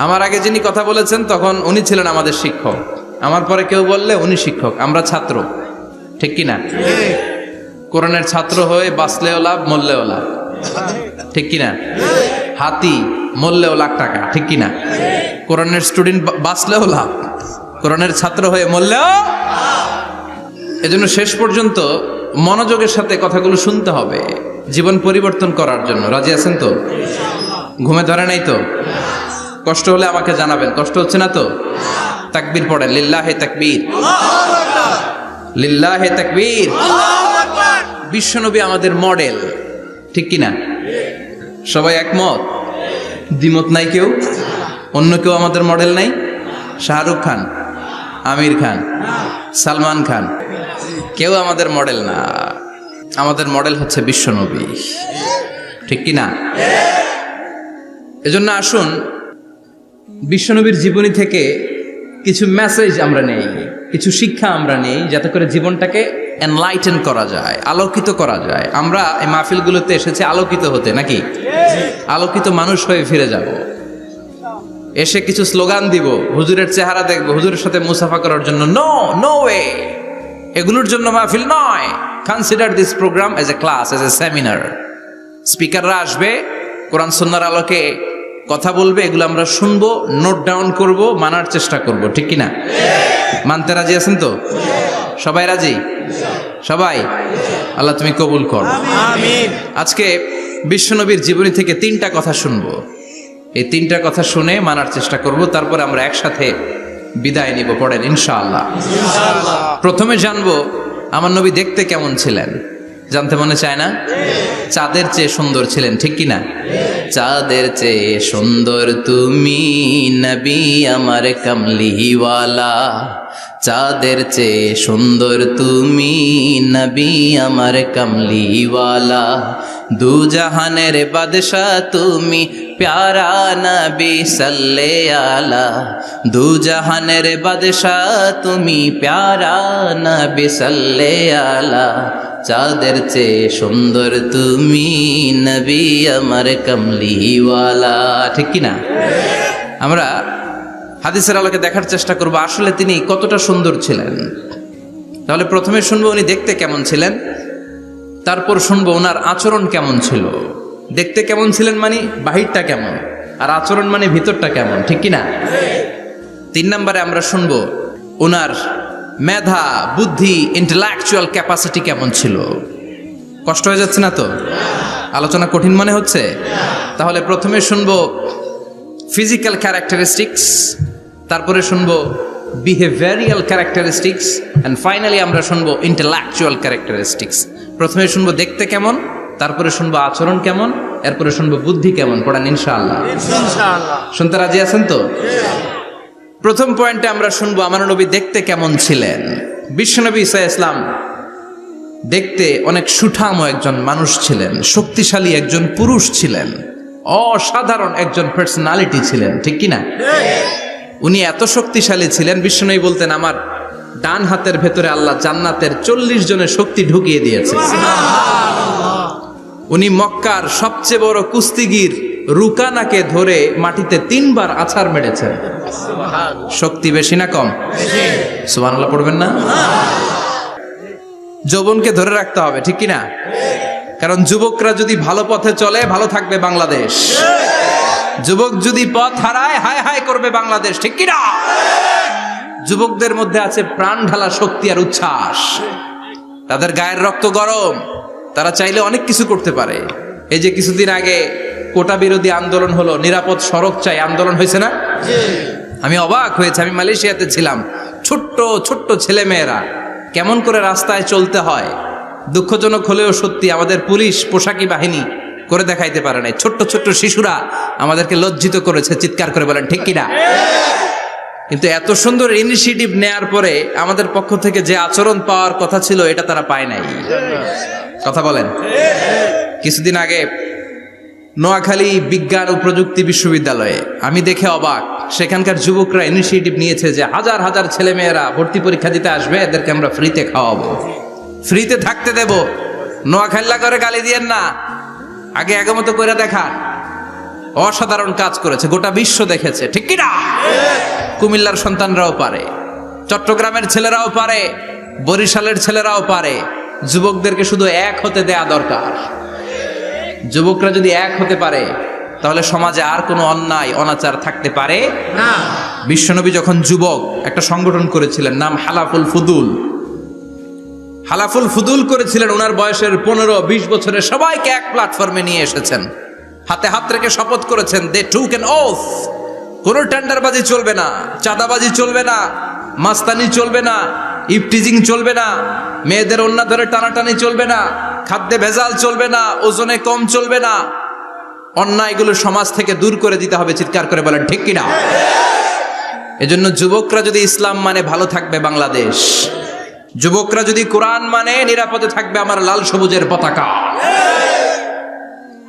আমার আগে যিনি কথা বলেছেন তখন উনি ছিলেন আমাদের শিক্ষক, আমার পরে কেউ বললে উনি শিক্ষক, আমরা ছাত্র, ঠিক কিনা? কোরআনের ছাত্র হয়ে বাঁচলেও লাভ, মরলেও লাভ, ঠিক কিনা? হাতি মরলেও লাখ টাকা, ঠিক কিনা? কোরআনের স্টুডেন্ট বাঁচলেও লাভ, কোরআনের ছাত্র হয়ে মরলেও। এজন্য শেষ পর্যন্ত মনোযোগের সাথে কথাগুলো শুনতে হবে জীবন পরিবর্তন করার জন্য। রাজি আছেন তো? ঘুমে ধরে নাই তো? কষ্ট হলে আমাকে জানাবেন। কষ্ট হচ্ছে না তো? তাকবীর পড়েন, লিল্লাহে তাকবীর, লিল্লাহে তাকবীর। বিশ্বনবী আমাদের মডেল, ঠিক কিনা? সবাই একমত? দ্বিমত নাই কেউ? অন্য কেউ আমাদের মডেল নাই? শাহরুখ খান, আমির খান, সালমান খান কেউ আমাদের মডেল না। আমাদের মডেল হচ্ছে বিশ্বনবী, ঠিক কিনা? এজন্য আসুন বিশ্বনবীর জীবনী থেকে কিছু মেসেজ আমরা নেই, কিছু শিক্ষা আমরা নেই, যাতে করে জীবনটাকে এনলাইটেন করা যায়, আলোকিত করা যায়। আমরা এই মাহফিলগুলোতে এসেছি আলোকিত হতে, নাকি? আলোকিত মানুষ হয়ে ফিরে যাব। এসে কিছু স্লোগান দিব, হুজুরের চেহারা দেখবো, হুজুরের সাথে মুসাফা করার জন্য, নো নো ওয়ে। এগুলোর জন্য মাহফিল নয়। Consider this program as a class, as a seminar. স্পিকাররা আসবে, কোরআন সুন্নাহর আলোকে কথা বলবে, এগুলো আমরা শুনবো, নোট ডাউন করব, মানার চেষ্টা করব, ঠিক কিনা? মানতে রাজি আছেন তো? সবাই রাজি? সবাই? আল্লাহ তুমি কবুল কর, আমিন। আজকে বিশ্বনবীর জীবনী থেকে 3টা কথা শুনবো। এই 3টা কথা শুনে মানার চেষ্টা করব, তারপরে আমরা একসাথে বিদায় নিব। পড়েন ইনশাআল্লাহ। প্রথমে জানবো আমার নবী দেখতে কেমন ছিলেন। জানতে মনে চায় না? চাঁদের চেয়ে সুন্দর ছিলেন, ঠিক কিনা? চাঁদের চেয়ে সুন্দর তুমি নবী আমার কামলিওয়ালা। চাঁদের চেয়ে সুন্দর তুমি নবী আমার কামলিওয়ালা। দু জাহানের বাদশা তুমি প্যারা নবী সাল্লে আলা। দু জাহানের বাদশা তুমি প্যারা নবী সাল্লে আলা। চাঁদের চেয়ে সুন্দর তুমি নবী আমার কামলিওয়ালা, ঠিক কিনা? আমরা হাদিসের আলোকে দেখার চেষ্টা করব আসলে তিনি কতটা সুন্দর ছিলেন। তাহলে প্রথমে শুনবো উনি দেখতে কেমন ছিলেন, তারপর শুনবো ওনার আচরণ কেমন ছিল। দেখতে কেমন ছিলেন মানে বাহিরটা কেমন, আর আচরণ মানে ভিতরটা কেমন, ঠিক কিনা? 3 নম্বরে আমরা শুনবো ওনার মেধা, বুদ্ধি, ইন্টেলেকচুয়াল ক্যাপাসিটি কেমন ছিল। কষ্ট হয়ে যাচ্ছে না তো? আলোচনা কঠিন মনে হচ্ছে? তাহলে প্রথমে শুনবো ফিজিক্যাল ক্যারেক্টারিস্টিক্স, তারপরে শুনবো বিহেভিয়ারিয়াল ক্যারেক্টারিস্টিক্স, এন্ড ফাইনালি আমরা শুনবো ইন্টেলেকচুয়াল ক্যারেক্টারিস্টিক্স। প্রথমে শুনবো দেখতে কেমন, তারপরে শুনবো আচরণ কেমন, এরপরে শুনবো বুদ্ধি কেমন। পড়ান ইনশাআল্লাহ। ইনশাআল্লাহ। শুনতে রাজি আছেন তো? প্রথম পয়েন্টে আমরা শুনবো আমার নবী দেখতে কেমন ছিলেন। বিশ্বনবী ঈসা ইসলাম দেখতে অনেক সুঠাম একজন মানুষ ছিলেন, শক্তিশালী একজন পুরুষ ছিলেন, অসাধারণ একজন পার্সোনালিটি ছিলেন, ঠিক কিনা? উনি এত শক্তিশালী ছিলেন, বিশ্বনবী বলতেন আমার ডান হাতের ভেতরে আল্লাহ জান্নাতের 40 জনের শক্তি ঢুকিয়ে দিয়েছে। উনি মক্কার সবচেয়ে বড় কুস্তিগির রুকানাকে ধরে মাটিতে 3 বার আছাড় মেরেছেন। শক্তি বেশি না কম? সুবহানাল্লাহ পড়বেন না? যৌবনকে ধরে রাখতে হবে, ঠিক কিনা? কারণ যুবকরা যদি ভালো পথে চলে ভালো থাকবে বাংলাদেশ, যুবক যদি পথ হারায় হায় হায় করবে বাংলাদেশ, ঠিক কিনা? যুবকদের মধ্যে আছে প্রাণ ঢালা শক্তি আর উচ্ছ্বাস, তাদের গায়ের রক্ত গরম, তারা চাইলে অনেক কিছু করতে পারে। এই যে কিছুদিন আগে কোটা বিরোধী আন্দোলন হলো, নিরাপদ সড়ক চাই আন্দোলন হয়েছে না? আমি অবাক হয়েছে, আমি মালয়েশিয়াতে ছিলাম, ছোট্ট ছোট্ট ছেলে মেয়েরা কেমন করে রাস্তায় চলতে হয় দুঃখজনক হলেও সত্যি আমাদের পুলিশ পোশাকি বাহিনী করে দেখাইতে পারে নাই। ছোট্ট ছোট্ট শিশুরা আমাদেরকে লজ্জিত করেছে, চিৎকার করে বলেন ঠিক কিনা? কিন্তু এত সুন্দর ইনিশিয়েটিভ নেয়ার পরে আমাদের পক্ষ থেকে যে আচরণ পাওয়ার কথা ছিল এটা তারা পায় নাই। কথা বলেন। কিছুদিন আগে নোয়াখালী বিজ্ঞান ও প্রযুক্তি বিশ্ববিদ্যালয়ে আমি দেখে অবাক, সেখানকার যুবকরা ইনিশিয়েটিভ নিয়েছে যে হাজার হাজার ছেলে মেয়েরা ভর্তি পরীক্ষা দিতে আসবে, এদেরকে আমরা ফ্রিতে খাওয়াবো, ফ্রিতে থাকতে দেব। নোয়াখাল্লা করে গালি দিয়েন না, আগে আগমত করে দেখা। অসাধারণ কাজ করেছে, গোটা বিশ্ব দেখেছে, ঠিক কিনা? কুমিল্লার সন্তানরাও পারে, চট্টগ্রামের ছেলেরাও পারে, বরিশালের ছেলেরাও পারে। যুবকদেরকে শুধু এক হতে দেয়া দরকার। যুবকরা যদি এক হতে পারে তাহলে সমাজে আর কোনো অন্যায় অনাচার থাকতে পারে না। বিশ্বনবী যখন যুবক একটা সংগঠন করেছিলেন, নাম হালাফুল ফুদুল। হালাফুল ফুদুল করেছিলেন, ওনার বয়সের 15-20 বছরে সবাইকে এক প্ল্যাটফর্মে নিয়ে এসেছেন, হাতে হাত রেখে শপথ করেছেন, দে টুক অ্যান ওথ, কোনো টেন্ডারবাজি চলবে না, চাঁদাবাজি চলবে না, মাস্তানি চলবে না, ইফটিজিং চলবে না, মেয়েদের ওন্না ধরে টানাটানি চলবে না, খাদ্যে ভেজাল চলবে না, ওজনে কম চলবে না, অন্যায়গুলো সমাজ থেকে দূর করে দিতে হবে। চিৎকার করে বলেন ঠিক কিনা? এজন্য যুবকরা যদি ইসলাম মানে ভালো থাকবে বাংলাদেশ, যুবকরা যদি কোরআন মানে নিরাপদে থাকবে আমার লাল সবুজের পতাকা।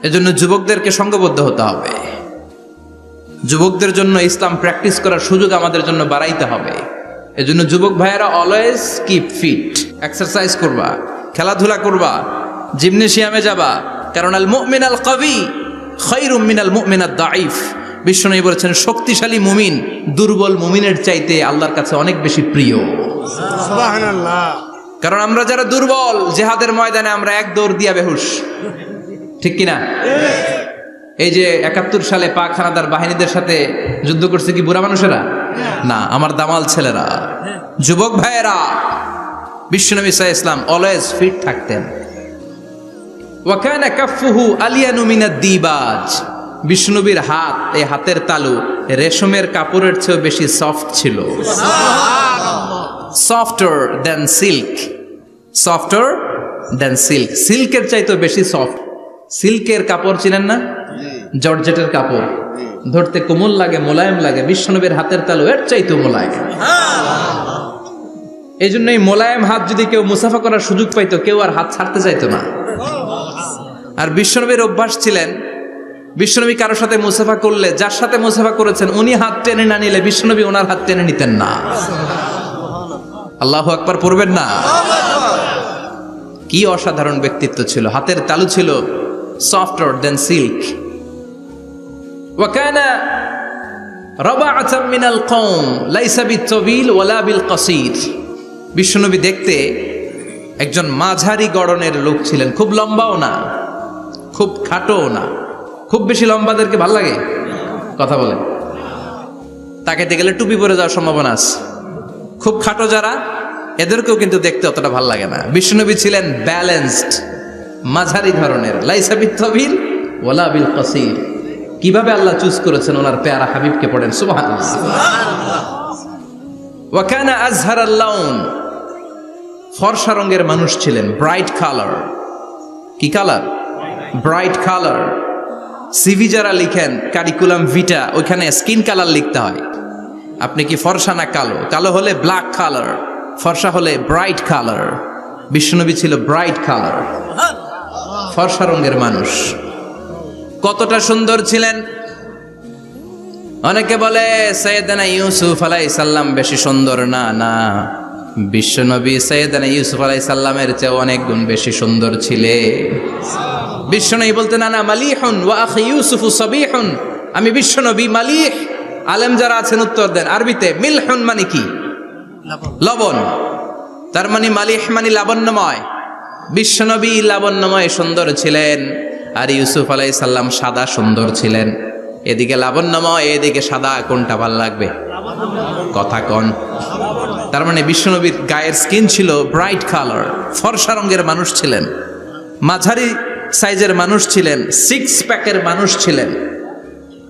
এজন্য যুবকদেরকে সংঘবদ্ধ হতে হবে, যুবকদের জন্য ইসলাম প্র্যাকটিস করার সুযোগ আমাদের জন্য বাড়াইতে হবে। এজন্য যুবক ভাইয়েরা অলওয়েজ কিপ ফিট, এক্সারসাইজ করবা, খেলাধুলা করবা, জিমনেশিয়ামে যাবা, কারণ আল মুমিন আল কবি খায়রুম মিনাল মুমিন আদ দাঈফ। বিশ্বনবী বলেছেন শক্তিশালী মুমিন দুর্বল মুমিনের চাইতে আল্লাহর কাছে অনেক বেশি প্রিয়। সুবহানাল্লাহ। কারণ আমরা যারা দুর্বল জিহাদের ময়দানে আমরা এক দৌড় দিয়া বেহুশ, ঠিক কিনা? এই যে 71 সালে পাক হানাদার বাহিনীদের সাথে যুদ্ধ করছে কি বুড়া মানুষেরা? না, আমার দামাল ছেলেরা, যুবক ভাইয়েরা। বিশ্বনবী সাল্লাল্লাহু আলাইহি ওয়াসাল্লাম অলওয়েজ ফিট থাকতেন। ওয়া কানা কাফফুহু আলিয়ানু মিনাদ দিবাজ। বিশ্বনবীর হাত, এই হাতের তালু রেশমের কাপড়ের চেয়ে বেশি সফট ছিল। সফটার দেন সিল্ক, সফটার দেন সিল্ক, সিল্কের চাইতে বেশি সফট। সিল্কের কাপড় ছিলেন না, জর্জেটের কাপড়, ধরতে কোমল লাগে, মোলায়েম লাগে। বিশ্বনবীর হাতের তালু এর চাইতে মোলায়েম। এই জন্য এই মোলায়েম হাত যদি কেউ মুসাফা করার সুযোগ পাইতো, কেউ আর হাত ছাড়তে চাইতো না। আর বিশ্বনবীর অভ্যাস ছিলেন, বিশ্বনবী কারোর সাথে মুসাফা করলে, যার সাথে মুসাফা করেছেন উনি হাত টেনে না নিলে বিশ্বনবী ওনার হাত টেনে নিতেন না। আল্লাহু আকবার পড়বেন না? কি অসাধারণ ব্যক্তিত্ব ছিল, হাতের তালু ছিল সফটার দেন সিল্ক। ওয়া কানা রাবাআতাম মিনাল কওম লাইসা বিত-তাবিল ওয়ালা বিল কাসীর। বিশ্বনবী দেখতে একজন মাঝারি গড়নের লোক ছিলেন, খুব লম্বাও না, খুব খাটোও না। খুব বেশি লম্বাদেরকে ভাল লাগে? কথা বলে তাকাইতে গেলে টুপি পরে যাওয়ার সম্ভাবনা আছে। খুব খাটো যারা, এদেরকেও কিন্তু দেখতে অতটা ভাল লাগে না। বিশ্বনবী ছিলেন ব্যালেন্সড, মাঝারি ধরনের। লাইসা বিত-তাবিল ওয়ালা বিল কাসীর। কিভাবে আল্লাহ চুজ করেছেন ওনার পেয়ারা হাবিবকে, পড়েন সুবহানাল্লাহ। ওয়া কানা আযহারাল লাউন। ফর্সা রঙের মানুষ ছিলেন, ব্রাইট কালার। কি কালার? Bright colour. সিভি যারা লিখেন কারিকুলাম ভিটা, ওইখানে স্কিন কালার লিখতে হয়। আপনি কি ফর্সা না কালো? কালো হলে ব্ল্যাক কালার, ফর্সা হলে ব্রাইট কালার। বিশ্বনবী ছিল ব্রাইট কালার, ফর্সা রঙের মানুষ। কতটা সুন্দর ছিলেন! অনেকে বলে সাইয়েদনা ইউসুফ আলাইহিস সালাম বেশি সুন্দর। না না, বিশ্বনবী সাইয়েদনা ইউসুফ আলাইহিস সালামের চেয়ে অনেক গুণ বেশি সুন্দর ছিলেন। বিশ্বনবী বলতেন আনা মালিহুন ওয়া আখি ইউসুফু সাবিহুন। আমি বিশ্বনবী মালিহ। আলেম যারা আছেন উত্তর দেন আরবিতে। মিলহুন মানে কি? লবণ। তার মানে মালিহ মানে লাবণ্যময়। বিশ্বনবী লাবণ্যময় সুন্দর ছিলেন, আর ইউসুফ আলাইহিস সালাম সাদা সুন্দর ছিলেন। এদিকে লাবণ্যময়, এদিকে সাদা, কোনটা ভাল লাগবে? কথা কন। তার মানে বিশ্বনবীর গায়ের স্কিন ছিল ব্রাইট কালার, ফর্সা রঙের মানুষ ছিলেন, মাঝারি সাইজের মানুষ ছিলেন, সিক্স প্যাকের মানুষ ছিলেন।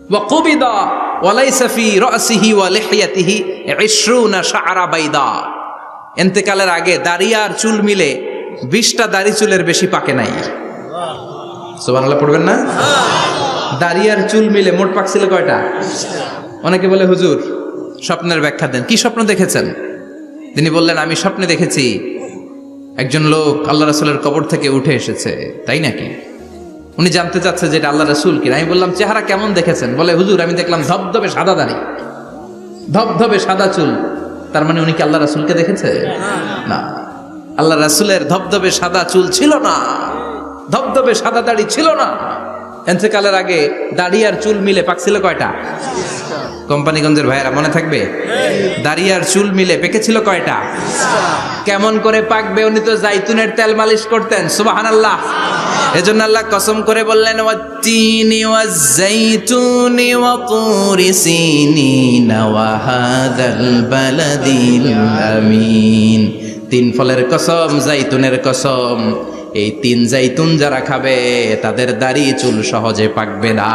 ওয়া কুবিদা ওয়া লাইসা ফি রাসিহি ওয়া লিহিয়াতিহি 20 শাআরা বাইদা। ইন্তেকালের আগে দাড়ি আর চুল মিলে 20টা দাড়ি চুলের বেশি পাকে নাই। সুবহানাল্লাহ পড়বেন না? দাড়ি আর চুল মিলে মোট পাকছিল কয়টা? অনেকে বলে হুজুর স্বপ্নের ব্যাখ্যা দেন। কি স্বপ্ন দেখেছেন? তিনি বললেন আমি স্বপ্নে দেখেছি একজন লোক আল্লাহ রাসূলের কবর থেকে উঠে এসেছে। তাই নাকি? উনি জানতে চাচ্ছে যে এটা আল্লাহ রাসূল কিনা। আমি বললাম চেহারা কেমন দেখেছেন? বলে হুজুর আমি দেখলাম ধবধবে সাদা দাড়ি, ধবধবে সাদা চুল। তার মানে উনি কি আল্লাহ রাসূলকে দেখেছে? না, আল্লাহ রাসূলের ধবধবে সাদা চুল ছিল না, ধবধবে সাদা দাড়ি ছিল না। ইন্তেকালের আগে দাড়ি আর চুল মিলে পাকছিল কয়টা? কোম্পানিগঞ্জের ভাইয়েরা মনে থাকবে? দাড়ি আর চুল মিলে পেকেছিল কয়টা? কেমন করে পাকবে? উনি তো জাইতুনের তেল মালিশ করতেন। সুবহানাল্লাহ। এজন্য আল্লাহ কসম করে বললেন ওয়াত্তিনি ওয়াজ-জাইতুনি ওয়া তুরি সিনিন ওয়া হাদাল বালাদিল আমিন তিন ফলের কসম, জাইতুনের কসম, এই তিন জাইতুন যারা খাবে তাদের দাড়ি চুল সহজে পাকবে না।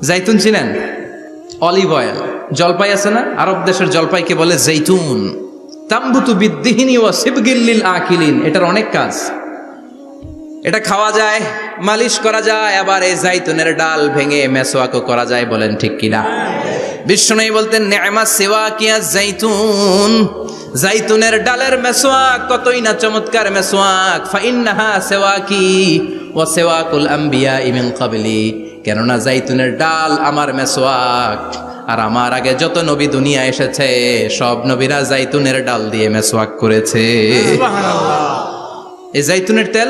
জাইতুন চিনেন? Olive oil. জলপাই আছে না, আরব দেশের জলপাইকে বলে জাইতুন। তাম্বুতু বিদ্দিহিনি ওয়া সিবগিল লিল আকিলিন। এটার অনেক কাজ। এটা খাওয়া যায়, মালিশ করা যায়, আবার এই জাইতুনের ডাল ভেঙে মেসওয়াকও করা যায়। বলেন ঠিক কিনা? বিষ্ণু বলতেন নি'মা সিওয়াকিয়া জাইতুন, জাইতুনের ডালের মেসওয়াক কতই না চমৎকার মেসওয়াক। ফাইন্নাহা সিওয়াকি ওয়া সিওয়াকুল আম্বিয়া মিন ক্বাবলি, কেননা জাইতুনের ডাল আমার মেসওয়াক, আর আমার আগে যত নবী দুনিয়া এসেছে সব নবীরা জাইতুনের ডাল দিয়ে মেসওয়াক করেছে। এই জাইতুনের তেল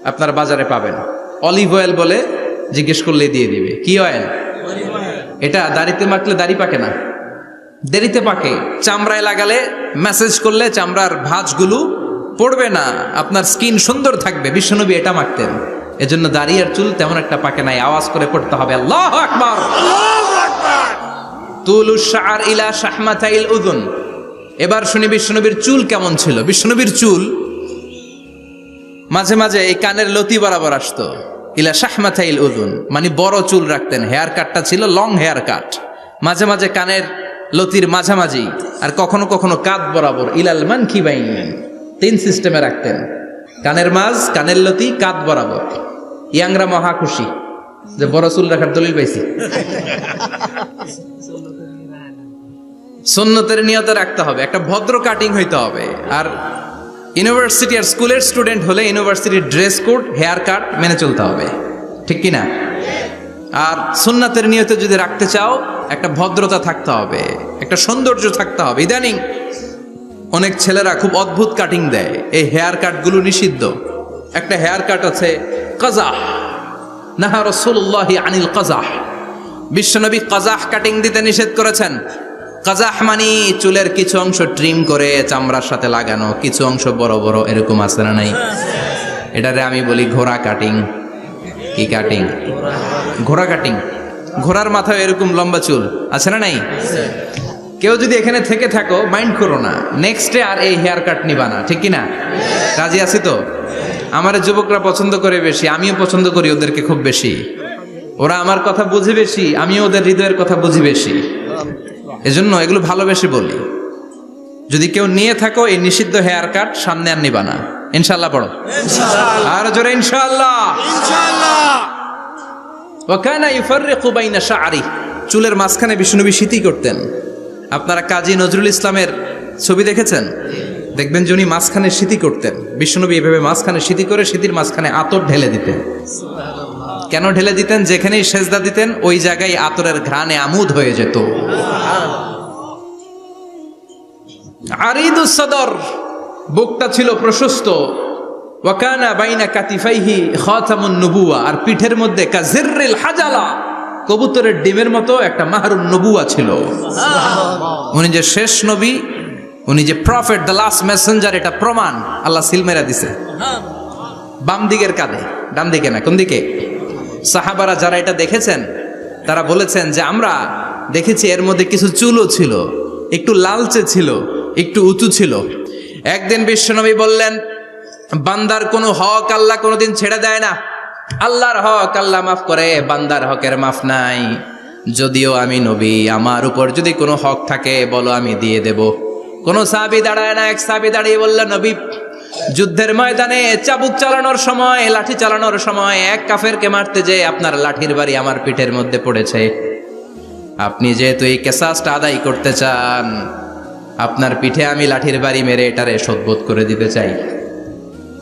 আপনার বাজারে পাবেন। অলিভ অয়েল বলে জিজ্ঞেস করলে দিয়ে দিবে। কি অয়েল? এটা দাড়িতে মাখলে দাড়ি পাকে না, দেরিতে পাকে। চামড়ায় লাগালে ম্যাসেজ করলে চামড়ার ভাঁজগুলো পড়বে না, আপনার স্কিন সুন্দর থাকবে। বিশ্বনবী এটা মাখতেন, এজন্য দাড়ি আর চুল তেমন একটা পাকে নাই। আওয়াজ করে পড়তে হবে আল্লাহু আকবার। তুলুশ শাআর ইলা শাহমাতাইল উযুন। এবার শুনি বিশ্বনবীর চুল কেমন ছিল। বিশ্বনবীর চুল মাঝে মাঝে এই কানের লতি বরাবর আসতো। ইলা শাহমাতাইল উযুন মানে বড় চুল রাখতেন। হেয়ার কাটটা ছিল লং হেয়ার কাট, মাঝে মাঝে কানের লতির মাঝামাঝি, আর কখনো কখনো কাঁধ বরাবর। ইলাল মানকিবাইন, তিন সিস্টেমে রাখতেন। কানের মাঝ, কানের লতি, কাঁধ বরাবর। ইয়াংরা মহা খুশি যে বড় চুল রাখার দলিল পাইছি। সুন্নতের নিয়তে রাখতে হবে, একটা ভদ্র কাটিং হইতে হবে। আর ইউনিভার্সিটি আর স্কুলের স্টুডেন্ট হলে ইউনিভার্সিটির ড্রেস কোড, হেয়ার কাট মেনে চলতে হবে, ঠিক কিনা? আর সুন্নাতের নিয়তে যদি রাখতে চাও একটা ভদ্রতা থাকতে হবে, একটা সৌন্দর্য থাকতে হবে। ইদানিং অনেক ছেলেরা খুব অদ্ভুত কাটিং দেয়, এই হেয়ার কাটগুলো নিষিদ্ধ। একটা হেয়ার কাট আছে কাজাহ, নাহা রাসূলুল্লাহি আনিল কাজাহ। বিশ্বনবী কাজাহ কাটিং দিতে নিষেধ করেছেন। কাজাহ মানে চুলের কিছু অংশ ট্রিম করে চামড়ার সাথে লাগানো, কিছু অংশ বড় বড়, এরকম আছে না নাই? এটারে আমি বলি ঘোড়া কাটিং। কি কাটিং? ঘোড়া কাটিং। ঘোড়ার মাথায় এরকম লম্বা চুল আছে না নাই? কেউ যদি এখানে থেকে থাকো মাইন্ড করো না, নেক্সটে আর এই হেয়ার কাট নিবা না, ঠিক কিনা? রাজি আছি তো? আমার যুবকরা পছন্দ করে বেশি, আমিও পছন্দ করি ওদেরকে খুব বেশি। ওরা আমার কথা বুঝে বেশি, আমিও ওদের হৃদয়ের কথা বুঝি বেশি, এজন্য এগুলো ভালোবেসে বলি। যদি কেউ নিয়ে থাকো এই নিষিদ্ধ হেয়ার কাট, সামনে আর নিবা না। ইনশাআল্লাহ পড়ো, আর জোরে ইনশাআল্লাহ। ওয়া কানা ইউফাররিকু বাইনা শা'রি, চুলের মাঝখানে বিষ্ণুনবী সিঁথি করতেন। আপনারা কাজী নজরুল ইসলামের ছবি দেখেছেন? দেখবেন যে উনি মাঝখানে সিঁথি করতেন। বিষ্ণুনবী এভাবে মাঝখানে সিঁথি করে সিঁথির মাঝখানে আতর ঢেলে দিতেন। কেন ঢেলে দিতেন? যেখানেই সেজদা দিতেন ওই জায়গায় আতরের ঘ্রাণে আমোদ হয়ে যেত। আরিদুস সদর, বুকটা ছিল প্রশস্ত। ওয়া কানা বাইনা কাতিফাইহি খাতামুন নবুওয়া, আর পিঠের মধ্যে কাজিররিল হাজালা, কবুতরের ডিমের মতো একটা মাহরুন নবুওয়া ছিল। উনি যে শেষ নবী, উনি যে প্রফেট, দ্য লাস্ট মেসেঞ্জার, এটা প্রমাণ আল্লাহ সিল মেরা দিছে। বাম দিকের কাঁধে, ডান দিকে না। কোন দিকে? সাহাবারা যারা এটা দেখেছেন তারা বলেছেন যে আমরা দেখেছি এর মধ্যে কিছু চুলও ছিল, একটু লালচে ছিল, একটু উঁচু ছিল। একদিন বিশ্বনবী বললেন, বান্দার কোনো হক আল্লাহ কোনোদিন ছেড়ে দেয় না। আল্লাহর হক আল্লাহ মাফ করে, বান্দার হকের মাফ নাই। যদিও আমি নবী, আমার উপর যদি কোনো হক থাকে বলো, আমি দিয়ে দেব। কোন সাহাবী দাঁড়ায় না। এক সাহাবী দাঁড়িয়ে বললেন, নবী, যুদ্ধের ময়দানে চাবুক চালানোর সময়, লাঠি চালানোর সময় এক কাফেরকে মারতে যেয়ে আপনার লাঠির বাড়ি আমার পিঠের মধ্যে পড়েছে। আপনি যেহেতু এই কেসাসটা আদায় করতে চান, আপনার পিঠে আমি লাঠির বাড়ি মেরে এটারে শোধবোধ করে দিতে চাই।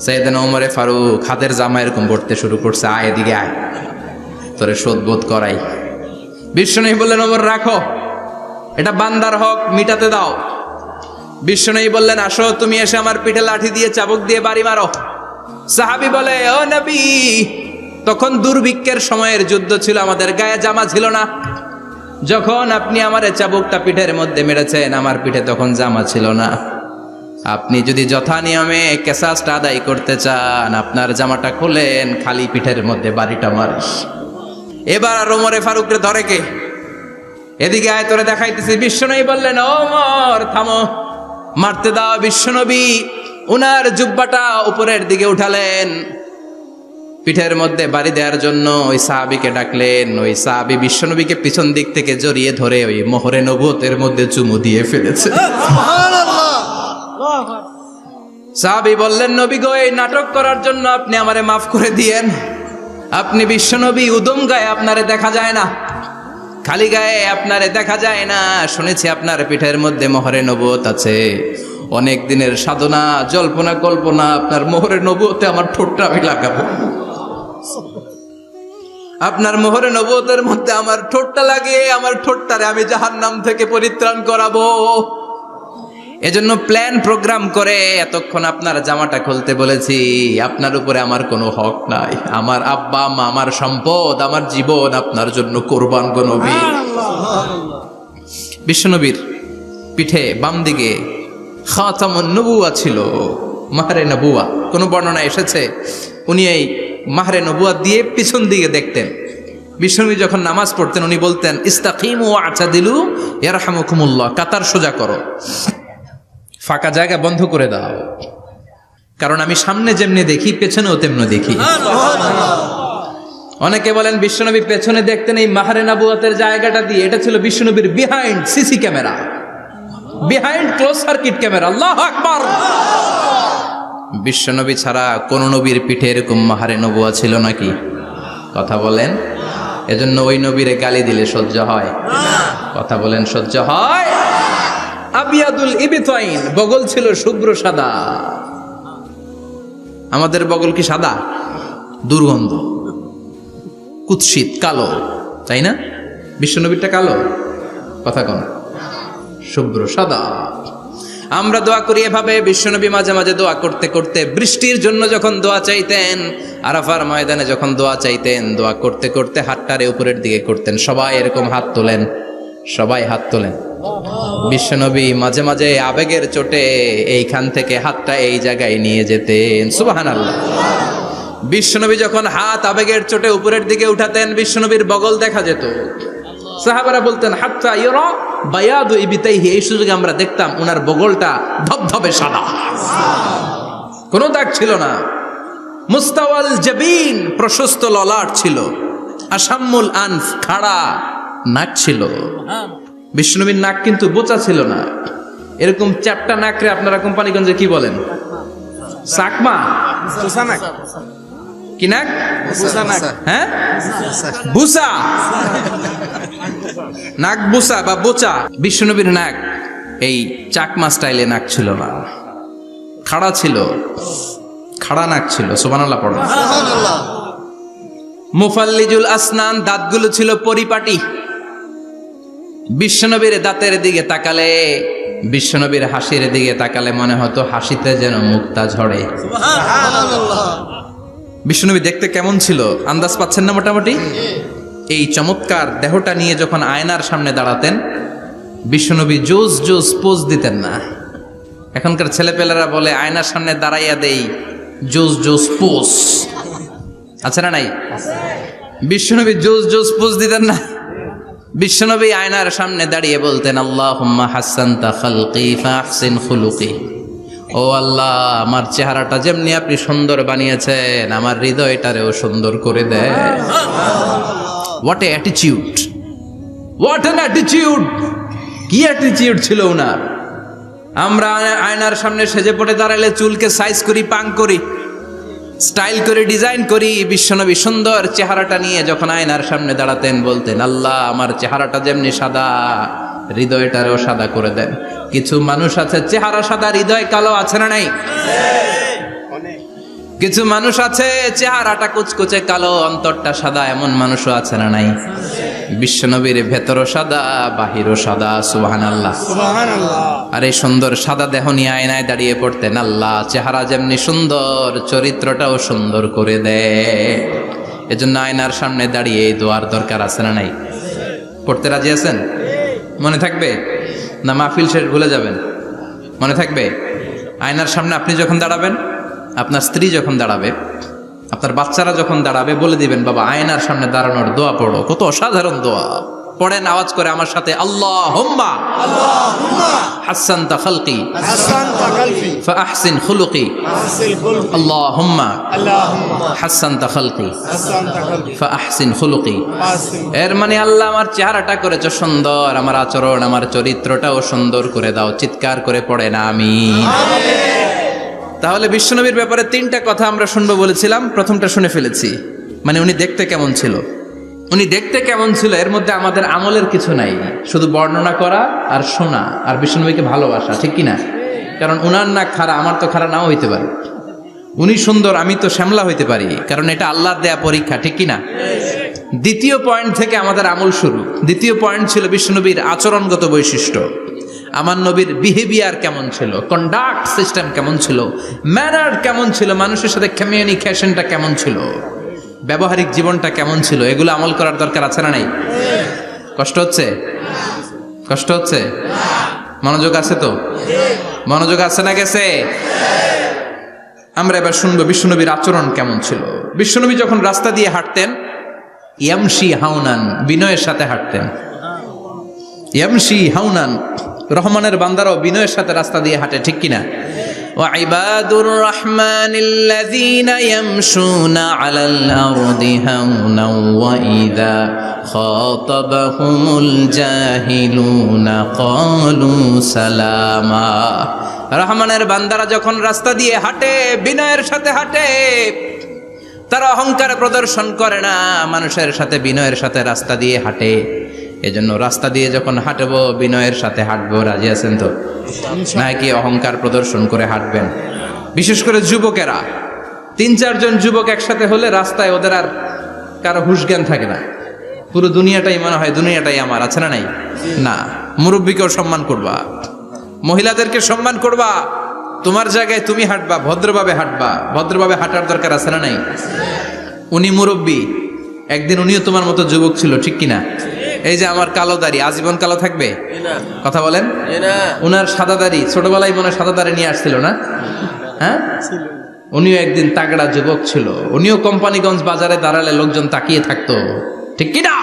সাইয়েদনা ওমরে ফারুক হাতের জামা এরকম পড়তে শুরু করছে, আয় এদিকে আয়, তোরে শোধবোধ করাই। বিশ্বনবী বললেন, ওমর রাখো, এটা বান্দার হক, মিটাতে দাও। বিশ্বনবী বললেন, আসো তুমি এসে আমার পিঠে লাঠি দিয়ে চাবুক দিয়ে বাড়ি মারো। সাহাবী বলে, ও নবী, তখন দুর্ভিক্ষের সময়ের যুদ্ধ ছিল, আমাদের গায়ে জামা ছিল না। যখন আপনি আমার চাবুকটা পিঠের মধ্যে মেরেছেন, আমার পিঠে তখন জামা ছিল না। আপনি যদি যথা নিয়মে কেসাসটা আদায় করতে চান, আপনার জামাটা খুলেন, খালি পিঠের মধ্যে বাড়িটা মারিস। এবার আর ওমরে ফারুকরে ধরে কে? এদিকে আয়, তোরে দেখাইতেছি। বিশ্বনবী বললেন, ওমর থামো, মারতে দাও। বিশ্বনবী উনার জুব্বাটা উপরের দিকে উঠালেন, পিঠের মধ্যে বাড়ি দেওয়ার জন্য ওই সাহাবীকে ডাকলেন। ওই সাহাবী বিশ্বনবীকে পিছন দিক থেকে জড়িয়ে ধরে ওই মোহরে নবুয়তের মধ্যে চুমু দিয়ে ফেলেছে। সাহাবী বললেন, নবী গো, এই নাটক করার জন্য আপনি আমারে মাফ করে দিয়েন। আপনি বিশ্বনবী, উদম গায়ে আপনারে দেখা যায় না, খালি গায়ে আপনারে দেখা যায় না। শুনেছি আপনার পিঠের মধ্যে মোহরে নবুয়ত আছে। অনেক দিনের সাধনা, জল্পনা কল্পনা, আপনার মোহরে নবুয়তে আমার ঠোঁটটা আমি লাগাবো। আপনার মোহরে নবুয়তের মধ্যে আমার ঠোঁটটা লাগিয়ে আমার ঠোঁটটারে আমি জাহান্নাম থেকে পরিত্রাণ করাবো। এজন্য প্ল্যান প্রোগ্রাম করে এতক্ষণ আপনার জামাটা খুলতে বলেছি। আপনার উপরে আমার কোনো হক নাই। আমার আব্বা মা, আমার সম্পদ, আমার জীবন আপনার জন্য কোরবান গো নবী। বিশ্বনবীর পিঠে বাম দিকে খাতামুন নবুয়া ছিল, মাহরে নবুয়া। কোন বর্ণনা এসেছে উনি এই মাহরে নবুয়া দিয়ে পিছন দিকে দেখতেন। বিশ্বনবী যখন নামাজ পড়তেন উনি বলতেন, ইস্তাকিমু ওয়া'তাদিলু ইয়ারহামুকুমুল্লাহ, কাতার সোজা করো, ফাঁকা জায়গা বন্ধ করে দাও, কারণ আমি সামনে যেমনি দেখি পেছনেও তেমনি দেখি। অনেকে বলেন বিশ্বনবী পেছনে দেখতেন এই মাহরে নবুয়াতের জায়গাটা দিয়ে। এটা ছিল বিশ্বনবীর behind CC camera, behind close circuit camera. আল্লাহু আকবার। বিশ্বনবী ছাড়া কোন নবীর পিঠে এরকম মাহরে নবুয়া ছিল নাকি? কথা বলেন। এজন্য ওই নবীরে গালি দিলে সহ্য হয়? কথা বলেন, সহ্য হয়? আবিয়াদুল ইবতাইন, বগল ছিল শুভ্র সাদা। আমাদের বগল কি সাদা? দুর্গন্ধ, কুৎসিত, কালো, তাই না? বিশ্বনবীরটা কালো? কথা কন, শুভ্র সাদা। আমরা দোয়া করি এভাবে। বিশ্বনবী মাঝে মাঝে দোয়া করতে করতে বৃষ্টির জন্য যখন দোয়া চাইতেন, আরাফার ময়দানে যখন দোয়া চাইতেন, দোয়া করতে করতে হাতটারে উপরের দিকে করতেন। সবাই এরকম হাত তোলেন, সবাই হাত তোলেন। বিশ্বনবী মাঝে মাঝে আবেগের চোটে এইখান থেকে হাতটা এই জায়গায় নিয়ে যেতেন। সুবহানাল্লাহ। বিশ্বনবী যখন হাত আবেগের চোটে উপরের দিকে উঠাতেন, বিশ্বনবীর বগল দেখা যেত। সাহাবারা বলতেন, হাত্তা ইরা বায়াদু ইবতাইহি, এই সুযোগে আমরা দেখতাম ওনার বগলটা ধবধবে সাদা, কোনো দাগ ছিল না। মুস্তাওয়াল জাবিন, প্রশস্ত ললাট ছিল। আসাম্মুল আনফ, খাড়া নাক ছিল। বিশ্বনবীর নাক কিন্তু বোচা ছিল না। এরকম চারটা নাকরে আপনারা কোম্পানিগঞ্জে কি বলেন? চাকমা? কি নাক? হ্যাঁ, বুসা। নাক বুসা বা বোচা। বিশ্বনবীর নাক এই চাকমা স্টাইলে নাক ছিল না, খাড়া ছিল, খাড়া নাক ছিল। সুবহানাল্লাহ পড়ো। মুফাল্লিজুল আসনান, দাঁতগুলো ছিল পরিপাটি। বিশ্বনবীর দাঁতের দিকে তাকালে, বিশ্বনবীর হাসির দিকে তাকালে মনে হতো হাসিতে যেন মুক্তা ঝরে। বিশ্বনবী দেখতে কেমন ছিল আন্দাজ পাচ্ছেন না মোটামুটি? এই চমৎকার দেহটা নিয়ে যখন আয়নার সামনে দাঁড়াতেন, বিশ্বনবী জোস জোস পোজ দিতেন না। এখনকার ছেলেপেলেরা বলে আয়নার সামনে দাঁড়াইয়া দেই জোস জোস পোজ, আছে না নাই? বিশ্বনবী জোস জোস পোজ দিতেন না। বিশ্বনবী আয়নার সামনে দাঁড়িয়ে বলতেন, আল্লাহুম্মা হাসানতা খালকি ফাহসিন খুলুকি। ও আল্লাহ, আমার চেহারাটা যেমনি আপনি সুন্দর বানিয়েছেন, আমার হৃদয়টারেও সুন্দর করে দেয়। What a attitude, what an attitude! কি অ্যাটিটিউড ছিল ওনার! আমরা আয়নার সামনে সেজে পড়ে দাঁড়ালে চুলকে সাইজ করি, পাং করি, স্টাইল করে ডিজাইন করি। বিশ্বনবী সুন্দর চেহারাটা নিয়ে যখন আয়নার সামনে দাঁড়াতেন বলতেন, আল্লাহ, আমার চেহারাটা যেমনি সাদা, হৃদয়টারেও সাদা করে দেন। কিছু মানুষ আছে চেহারা সাদা, হৃদয় কালো, আছে না নাই? কিছু মানুষ আছে চেহারাটা কুচকুচে কালো, অন্তরটা সাদা, এমন মানুষও আছে না নাই? বিশ্বনবীর ভেতরও সাদা, বাহিরও সাদা। সুবহানাল্লাহ, সুবহানাল্লাহ। আর এই সুন্দর সাদা দেহ নিয়ে আয়নায় দাঁড়িয়ে পড়তেন, আল্লাহ, চেহারা যেমনি সুন্দর, চরিত্রটাও সুন্দর করে দেয়। এজন্য আয়নার সামনে দাঁড়িয়ে এই দোয়ার দরকার, আছে না নাই? পড়তে রাজি আছেন? মনে থাকবে না মাহফিল শেষ ভুলে যাবেন? মনে থাকবে? আয়নার সামনে আপনি যখন দাঁড়াবেন, আপনার স্ত্রী যখন দাঁড়াবে, আপনার বাচ্চারা যখন দাঁড়াবে, বলে দিবেন, বাবা, আয়নার সামনে দাঁড়ানোর দোয়া পড়ো। কত অসাধারণ দোয়া! পড়েন আওয়াজ করে আমার সাথে, আল্লাহুম্মা হাসানতা খালকি ফাআহসিন খুলুকি, আল্লাহুম্মা হাসানতা খালকি ফাআহসিন খুলুকি। এর মানে আল্লাহ আমার চেহারাটা করেছো সুন্দর, আমার আচরণ আমার চরিত্রটাও সুন্দর করে দাও। চিৎকার করে পড়েন আমিন। তাহলে বিশ্বনবীর ব্যাপারে 3টা কথা আমরা শুনবো বলেছিলাম, প্রথমটা শুনে ফেলেছি, মানে উনি দেখতে কেমন ছিল। উনি দেখতে কেমন ছিল এর মধ্যে আমাদের আমলের কিছু নাই, শুধু বর্ণনা করা আর শোনা আর বিশ্বনবীকে ভালোবাসা, ঠিক কিনা? কারণ উনার না খাড়া, আমার তো খাড়া নাও হইতে পারে। উনি সুন্দর, আমি তো শ্যামলা হইতে পারি, কারণ এটা আল্লাহর দেয়া পরীক্ষা, ঠিক কিনা? দ্বিতীয় পয়েন্ট থেকে আমাদের আমল শুরু। দ্বিতীয় পয়েন্ট ছিল বিশ্বনবীর আচরণগত বৈশিষ্ট্য। আমার নবীর বিহেভিয়ার কেমন ছিল, কন্ডাক্ট সিস্টেম কেমন ছিল, ম্যানার কেমন ছিল, মানুষের সাথে কমিউনিকেশনটা কেমন ছিল, ব্যবহারিক জীবনটা কেমন ছিল, এগুলো আমল করার দরকার আছে না নাই? কষ্ট হচ্ছে? কষ্ট হচ্ছে? মনোযোগ আছে তো? মনোযোগ আছে না গেছে? আমরা এবার শুনবো বিশ্বনবীর আচরণ কেমন ছিল। বিশ্বনবী যখন রাস্তা দিয়ে হাঁটতেন, ইয়ামশি হাউনান, বিনয়ের সাথে হাঁটতেন। ইয়ামশি হাউনান, রহমানের বান্দারাও বিনয়ের সাথে রাস্তা দিয়ে হাঁটে, ঠিক কিনা? ওয়াইবাদুর রহমানিল্লাযীনা ইয়ামশুনা আলাল আরদি হাওনা ওয়া ইযা খাতাবাহুমুল জাহিলুনা ক্বালু সালামা। রহমানের বান্দারা যখন রাস্তা দিয়ে হাঁটে, বিনয়ের সাথে হাঁটে, তারা অহংকার প্রদর্শন করে না, মানুষের সাথে বিনয়ের সাথে রাস্তা দিয়ে হাঁটে। এজন্য রাস্তা দিয়ে যখন হাঁটবো বিনয়ের সাথে হাঁটবো। রাজি আছেন তো? নাকি অহংকার প্রদর্শন করে হাঁটবেন? বিশেষ করে যুবকেরা, 3-4 জন যুবক একসাথে হলে রাস্তায় ওদের আর কারো হুঁশ জ্ঞান থাকে না, পুরো দুনিয়াটাই মনে হয় দুনিয়াটাই আমার, আছে না নাই? না, মুরব্বীকেও সম্মান করবা, মহিলাদেরকে সম্মান করবা, তোমার জায়গায় তুমি হাঁটবা, ভদ্রভাবে হাঁটবা। ভদ্রভাবে হাঁটার দরকার আছে না নাই? উনি মুরব্বী, একদিন উনিও তোমার মতো যুবক ছিল, ঠিক কিনা? এই যে আমার কালো দাড়ি আজীবন কালো থাকবে? কথা বলেন। উনার সাদা দাড়ি ছোটবেলায় মনে সাদা দাড়ি নিয়ে আসছিল না? হ্যাঁ, উনিও একদিন তাগড়া যুবক ছিল। উনিও কোম্পানিগঞ্জ বাজারে দাঁড়ালে লোকজন তাকিয়ে থাকতো, ঠিক কিনা?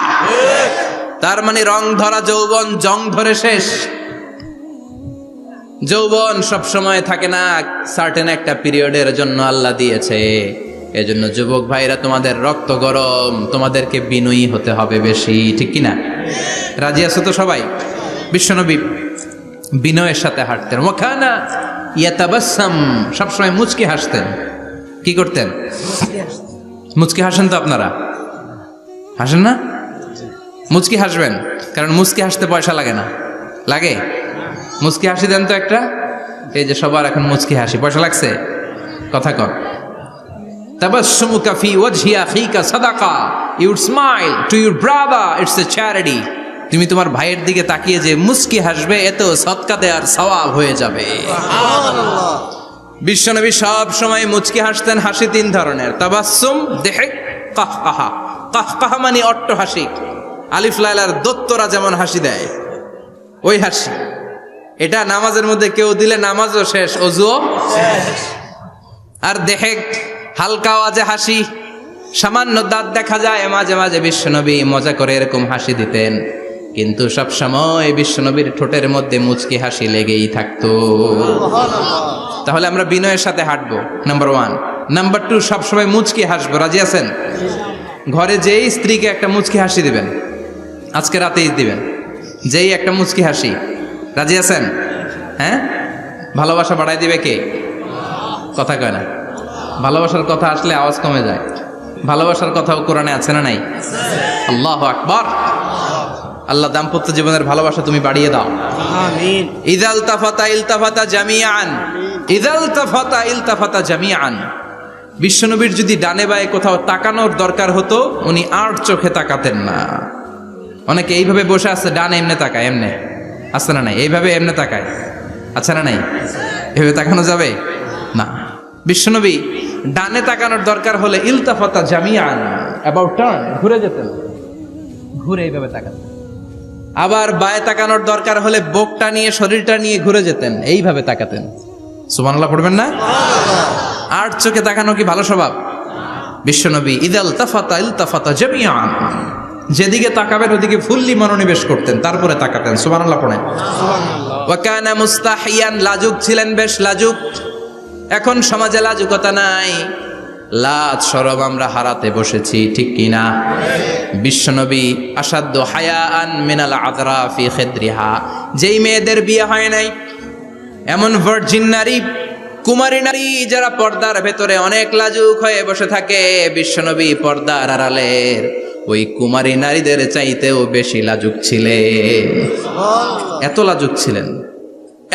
তার মানে রং ধরা যৌবন জং ধরে শেষ। যৌবন সব সময় থাকে না, সার্টেন একটা পিরিয়ডের জন্য আল্লাহ দিয়েছে। এজন্য যুবক ভাইরা, তোমাদের রক্ত গরম, তোমাদেরকে বিনয়ী হতে হবে বেশি, ঠিক কিনা? রাজি আছো তো সবাই? বিশ্বনবী বিনয়ের সাথে হাঁটতেন। ওয়াকানা ইয়াতাবাসসাম, সবসময় মুচকি হাসতেন। কি করতেন? মুচকি হাসেন তো আপনারা? হাসেন না? মুচকি হাসবেন, কারণ মুচকি হাসতে পয়সা লাগে না। লাগে? মুচকি হাসি দেন তো একটা। এই যে সবার এখন মুচকি হাসি, পয়সা লাগছে? কথা কর। তাবাসসুমুকা ফি ওয়াজহি আখিকা সাদাকা, you smile to your brother, it's a charity. তুমি তোমার ভাইয়ের দিকে তাকিয়ে যে মুচকি হাসবে, এত সদকা দেওয়ার সওয়াব হয়ে যাবে। সুবহানাল্লাহ। বিশ্বনবী সব সময় মুচকি হাসতেন। হাসি 3 ধরনের, তাবাসসুম, দিহক, কাহকাহা। কাহকাহা মানে অট্ট হাসি, আলিফ লাইলার দত্তরা যেমন হাসি দেয় ওই হাসি। এটা নামাজের মধ্যে কেউ দিলে নামাজও শেষ, ওযুও শেষ। আর দিহক, হালকা আওয়াজে হাসি, সামান্য দাঁত দেখা যায় মাঝে মাঝে। বিশ্বনবী মজা করে এরকম হাসি দিতেন, কিন্তু সব সময় বিশ্বনবীর ঠোঁটের মধ্যে মুচকি হাসি লেগেই থাকতো। তাহলে আমরা বিনয়ের সাথে হাঁটবো, নাম্বার 1। নাম্বার 2, সবসময় মুচকি হাসবো। রাজি আছেন? ঘরে যেই স্ত্রীকে একটা মুচকি হাসি দিবেন, আজকে রাতেই দিবেন, যেই একটা মুচকি হাসি। রাজি আছেন? হ্যাঁ, ভালোবাসা বাড়াই দিবে কে? কথা কয় না। ভালোবাসার কথা আসলে আওয়াজ কমে যায়। ভালোবাসার কথাও কোরআনে আছে না নাই? আল্লাহু আকবার। আল্লাহ দাম্পত্য জীবনের ভালোবাসা তুমি বাড়িয়ে দাও, আমিন। ইযাল তাফাতা ইলতাফাতা জামিআন, ইযাল তাফাতা ইলতাফাতা জামিআন। বিশ্বনবীর যদি ডানে বায়ে কোথাও তাকানোর দরকার হতো, উনি আর চোখে তাকাতেন না। অনেকে এইভাবে বসে আছে, ডানে এমনে তাকায়, এমনে আছে না নাই? এইভাবে এমনে তাকায়, আছে না নাই? এভাবে তাকানো যাবে না। বিশ্বনবী ডানে তাকানোর দরকার হলে ইলতাফাতা জামিআন, অ্যাবাউট টার্ন, ঘুরে যেতেন, ঘুরে এইভাবে তাকাতেন। আবার বায়ে তাকানোর দরকার হলে বুকটা নিয়ে, শরীরটা নিয়ে ঘুরে যেতেন, এইভাবে তাকাতেন। সুবহানাল্লাহ পড়বেন না? আর চোখে তাকানো কি ভালো স্বভাব? বিশ্বনবী ইদাল তাফাতা ইলতাফাতা জামিআন, যেদিকে তাকাবেন ওদিকে ফুল্লি মনোনিবেশ করতেন, তারপরে তাকাতেন। সুবহানাল্লাহ পড়েন। ওয়া কানা মুস্তাহিয়ান, লাজুক ছিলেন, বেশ লাজুক। এখন সমাজে লাজুকতা নাই, লাজ শরম আমরা হারাতে বসেছি, ঠিক কিনা? বিশ্বনবী আসাদ্দু হায়াআন মিনাল আযরা ফি খিদ্রিহা, যেই মেয়েদের বিয়ে হয় নাই, এমন ভার্জিন নারী, কুমারী নারী যারা পর্দার ভেতরে অনেক লাজুক হয়ে বসে থাকে, বিশ্বনবী পর্দার আড়ালের ওই কুমারী নারীদের চাইতেও বেশি লাজুক ছিলেন। এত লাজুক ছিলেন,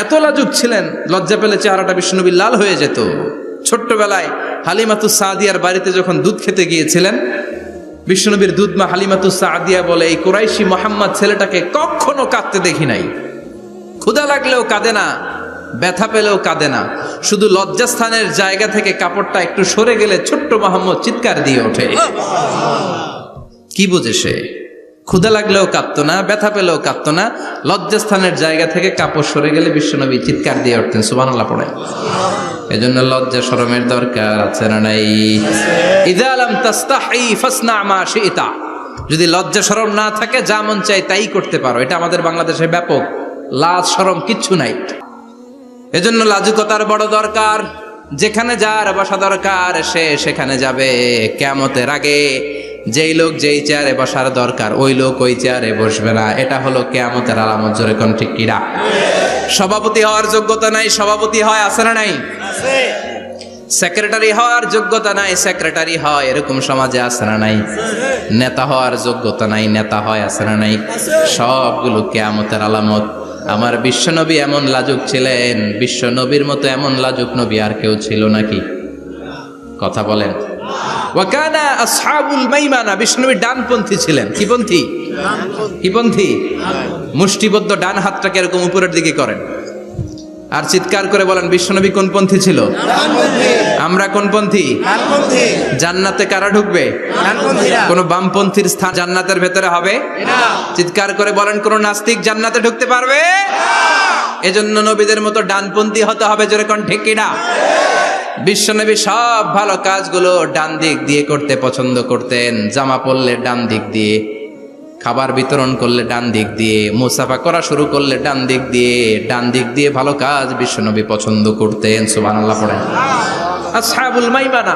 এত লাজুক ছিলেন, লজ্জা পেলে চেহারাটা বিশ্বনবী লাল হয়ে যেত। ছোট্টবেলায় হালিমাতুস সাদিয়ার বাড়িতে যখন দুধ খেতে গিয়েছিলেন, বিশ্বনবীর দুধ মা হালিমাতুস সাদিয়া বলে, এই কুরাইশি মোহাম্মদ ছেলেটাকে কখনো কাঁদতে দেখি নাই। ক্ষুধা লাগলেও কাঁদে না, ব্যথা পেলেও কাঁদে না, শুধু লজ্জাস্থানের জায়গা থেকে কাপড়টা একটু সরে গেলে ছোট্ট মোহাম্মদ চিৎকার দিয়ে ওঠে। কি বুঝে সে? ক্ষুধা লাগলেও কাঁদতো না, ব্যথা পেলেও কাঁদতো না, লজ্জাস্থানের জায়গা থেকে কাপড় সরে গেলে বিশ্বনবী চিৎকার দিয়ে উঠতেন। সুবহানাল্লাহ পড়ে। এজন্য লজ্জা শরমের দরকার আছে না নাই? ইযা লাম তাস্তাহি ফাসনা মা শি'তা, যদি লজ্জা শরম না থাকে যা মন চাই তাই করতে পারো। এটা আমাদের বাংলাদেশে ব্যাপক, লাজ শরম কিচ্ছু নাই। এজন্য লাজুকতার বড় দরকার। যেখানে যার বসা দরকার সে সেখানে যাবে। কিয়ামতের আগে যেই লোক যেই চেয়ারে বসার দরকার ওই লোক ওই চেয়ারে বসবে না। এটা হলো কিয়ামতের আলামত। জোরে কোন ঠিক কিনা? সভাপতি হওয়ার যোগ্যতা নাই, সভাপতি হয়, আছে না নাই? সেক্রেটারি হওয়ার যোগ্যতা নাই, সেক্রেটারি হয়, এরকম সমাজে আছে না নাই? নেতা হওয়ার যোগ্যতা নাই, নেতা হয়, আছে না নাই? সবগুলো কিয়ামতের আলামত। আমার বিশ্বনবী এমন লাজুক ছিলেন, বিশ্বনবীর মতো এমন লাজুক নবী আর কেউ ছিল নাকি? কথা বলেন। ওয়াকানা আসহাবুল মাইমানা, বিশ্বনবী ডানপন্থী ছিলেন। কি পন্থী? কি পন্থী? মুষ্টিবদ্ধ ডান হাতটাকে এরকম উপরের দিকে করেন আর চিৎকার করে বলেন, বিশ্বনবী কোন পন্থী ছিল? আমরা কোন পন্থী? জান্নাতে কারা ঢুকবে? কোন বামপন্থীর স্থান জান্নাতের ভেতরে হবে? চিৎকার করে বলেন, কোন নাস্তিক জান্নাতে ঢুকতে পারবে? এজন্য নবীদের মতো ডানপন্থী হতে হবে। জোরে কোন ঠিক কিনা? বিশ্বনবী সব ভালো কাজগুলো ডান দিক দিয়ে করতে পছন্দ করতেন। জামা পরলে ডান দিক দিয়ে, খাবার বিতরণ করলে ডান দিক দিয়ে, মুসাফা করা শুরু করলে ডান দিক দিয়ে, ডান দিক দিয়ে ভালো কাজ বিশ্বনবী পছন্দ করতেন। সুবহানাল্লাহ পড়েন। আসহাবুল মাইমানা,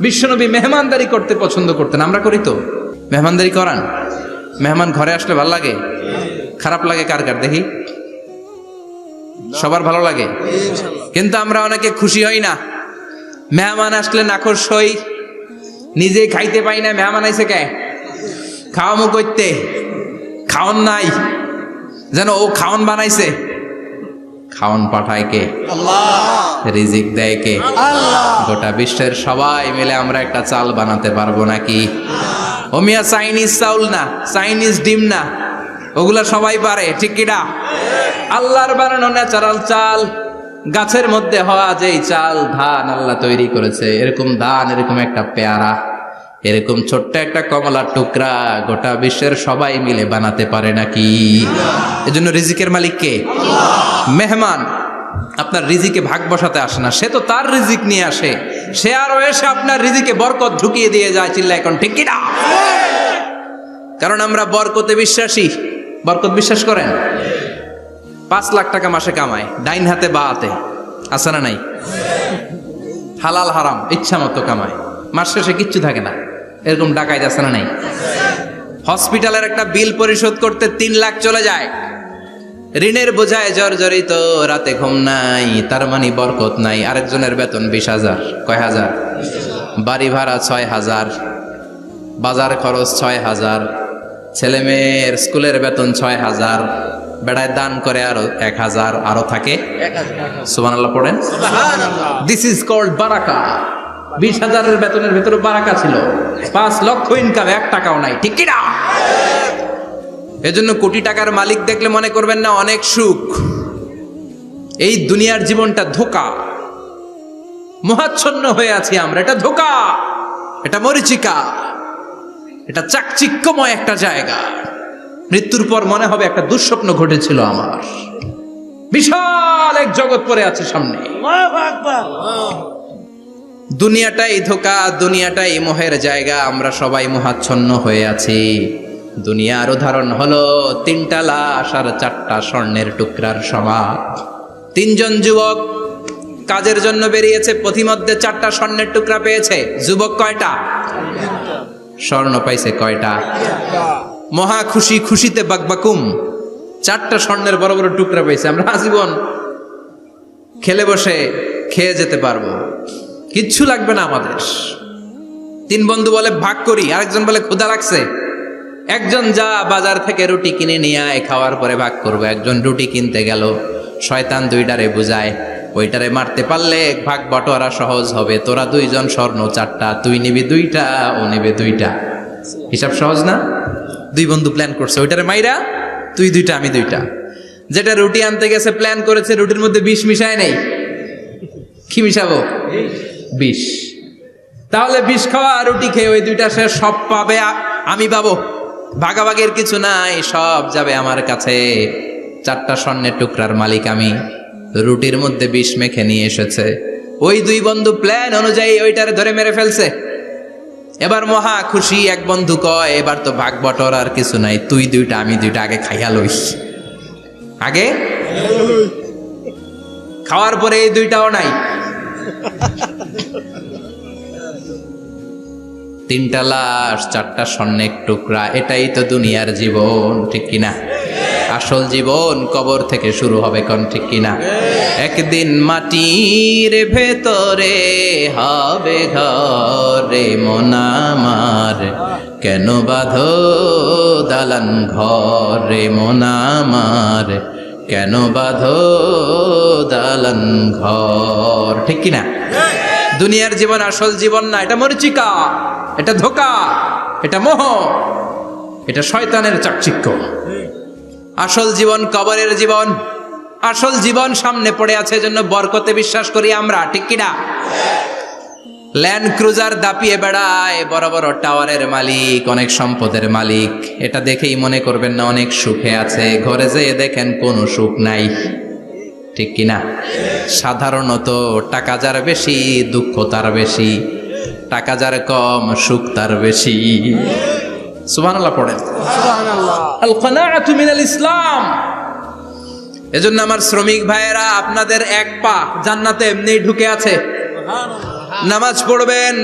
বিশ্বনবী মেহমানদারি করতে পছন্দ করতেন। আমরা করি তো? মেহমানদারি করান? মেহমান ঘরে আসলে ভালো লাগে? খারাপ লাগে কার কার দেখি? সবার ভালো লাগে, কিন্তু আমরা অনেকে খুশি হই না। মেহমান আসলে নাখোশ হই, নিজেই খাইতে পাই না। মেহমান আইছে কে? খাওয়ামো করতে, খাওয়ান নাই, যেন ও খাওয়ান বানাইছে। খাওয়ান পাঠায় কে? আল্লাহ। রিজিক দেয় কে? আল্লাহ। গোটা বিশ্বের সবাই মিলে আমরা একটা চাল বানাতে পারবো নাকি? ও মিয়া চাইনিজ চাউল না, চাইনিজ ডিম না, ওগুলা সবাই পারে, ঠিক কিনা? আল্লাহর বানানো ন্যাচারাল চাল, গাছের মধ্যে হওয়া যেই চাল, ধান আল্লাহ তৈরি করেছে, এরকম ধান, এরকম একটা পেয়ারা, এরকম ছোট্ট একটা কমলার টুকরা গোটা বিশ্বের সবাই মিলে বানাতে পারে নাকি? এজন্য রিজিকের মালিক কে? মেহমান আপনার রিজিকে ভাগ বসাতে আসে না, সে তো তার রিজিক নিয়ে আসে। সে আরো এসে আপনার রিজিকে বরকত ঢুকিয়ে দিয়ে যায়। চিল্লা এখন ঠিক কিনা? কারণ আমরা বরকতে বিশ্বাসী। বরকত বিশ্বাস করেন? 5 লাখ টাকা মাসে কামায়, ডাইন হাতে বা হাতে, আছে না নাই? হালাল হারাম ইচ্ছা মতো কামায়, মাস শেষে কিচ্ছু থাকে না, এরকম ডাকাইত আছে না নাই? হসপিটালের একটা বিল পরিশোধ করতে 3 লাখ চলে যায়, ঋণের বোঝায় জর্জরিত, রাতে ঘুম নাই, তার মানে বরকত নাই। আরেকজনের বেতন 20,000, কয় হাজার? বাড়ি ভাড়া 6,000, বাজার খরচ 6,000, ছেলে মেয়ের স্কুলের বেতন 6,000, বেড়ায় দান করে আরো 1,000, আরো থাকে। সুবহানাল্লাহ পড়েন। দিস ইজ কল্ড বারাকা। 20,000-এর বেতনের ভেতরে বারাকা ছিল। 5 লক্ষ ইনকাম, 1 টাকাও নাই, ঠিক কিনা? এজন্য কোটি টাকার মালিক দেখলে মনে করবেন না অনেক সুখ। এই দুনিয়ার জীবনটা ধোঁকা, মোহাচ্ছন্ন হয়ে আছি আমরা। এটা ধোঁকা, এটা মরিচিকা, এটা চাকচিক্যময় একটা জায়গা। মৃত্যুর পর মনে হবে একটা দুঃস্বপ্ন ঘটেছিল আমার। বিশাল এক জগৎ পড়ে আছে সামনে। দুনিয়াটাই ধোঁকা, দুনিয়াটাই মোহের জায়গা। আমরা সবাই মোহাচ্ছন্ন হয়ে আছি। দুনিয়ার উদাহরণ হলো 3টা লাশ আর 4টা স্বর্ণের টুকরার সমান। 3জন যুবক কাজের জন্য বেরিয়েছে, পথিমধ্যে 4টা স্বর্ণের টুকরা পেয়েছে। যুবক কয়টা? স্বর্ণ পাইছে কয়টা? মহা খুশি, খুশিতে বাকবাকুম। 4টা স্বর্ণের বড় বড় টুকরা পাইছে। আমরা আজীবন খেলে বসে খেয়ে যেতে পারবো, কিচ্ছু লাগবে না আমাদের। 3 বন্ধু বলে ভাগ করি, আরেকজন বলে ক্ষুধা লাগছে। একজন যা বাজার থেকে রুটি কিনে নিয়ে আয়, খাওয়ার পরে ভাগ করবো। একজন রুটি কিনতে গেল, শয়তান 2টারে বুঝায়, ওইটারে মারতে পারলে ভাগ বটোয়ারা সহজ হবে। তোরা 2 জন স্বর্ণ 4টা, তুই নিবি 2টা, ও নেবে 2টা। হিসাব সহজ না? 2 বন্ধু প্ল্যান করছে, ওইটারে মাইরা তুই 2টা আমি 2টা। যেটা রুটি আনতে গেছে প্ল্যান করেছে, রুটির মধ্যে বিষ মিশায় নেই। কি মিশাবো? বিষ। তাহলে বিষ খাওয়া রুটি খেয়ে ওই 2টা সে সব পাবে, আমি পাবো। ভাগাভাগির কিছু নাই, সব যাবে আমার কাছে। 4টা স্বর্ণের টুকরার মালিক আমি। রুটির মধ্যে বিষ মেখে নিয়ে এসেছে। ওই 2 বন্ধু প্ল্যান অনুযায়ী ওইটারে ধরে মেরে ফেলছে। এবার মহা খুশি। এক বন্ধু কয়, এবার তো ভাগ বটর আর কিছু নাই, তুই 2টা আমি 2টা, আগে খাইয়া লইস। আগে খাওয়ার পরে এই 2টাও নাই। 3টা লাশ, 4টা স্বর্ণের টুকরা, এটাই তো দুনিয়ার জীবন, ঠিক কিনা? আসল জীবন কবর থেকে শুরু হবে, কোন ঠিক কিনা? একদিন মাটির ভেতরে হবে ঘরে মন আমার, কেন বাঁধো দালান ঘরে মন আমার, কেন বাঁধো দালান ঘর, ঠিক কিনা? দুনিয়ার জীবন আসল জীবন না, এটা মরিচিকা, এটা ধোঁকা, এটা মোহ, এটা শয়তানের চাকচিক্য। আসল জীবন কবরের জীবন। আসল জীবন সামনে পড়ে আছে, এজন্য বরকতে বিশ্বাস করি আমরা, ঠিক কিনা? ল্যান্ড ক্রুজার দাপিয়ে বেড়ায়, বড় বড় টাওয়ারের মালিক, অনেক সম্পদের মালিক। এটা দেখেই মনে করবেন না অনেক সুখে আছে, ঘরে যেয়ে দেখেন কোনো সুখ নাই, ঠিক কিনা? সাধারণত টাকা যার বেশি দুঃখ তার বেশি, টাকা যার কম সুখ তার বেশি। সুবহানাল্লাহ পড়েন। আল কানাআতু মিনাল ইসলাম। এজন্য আমার শ্রমিক ভাইয়েরা, আপনাদের এক পা জান্নাতে এমনিই ঢুকে আছে। নামাজ পড়বেন,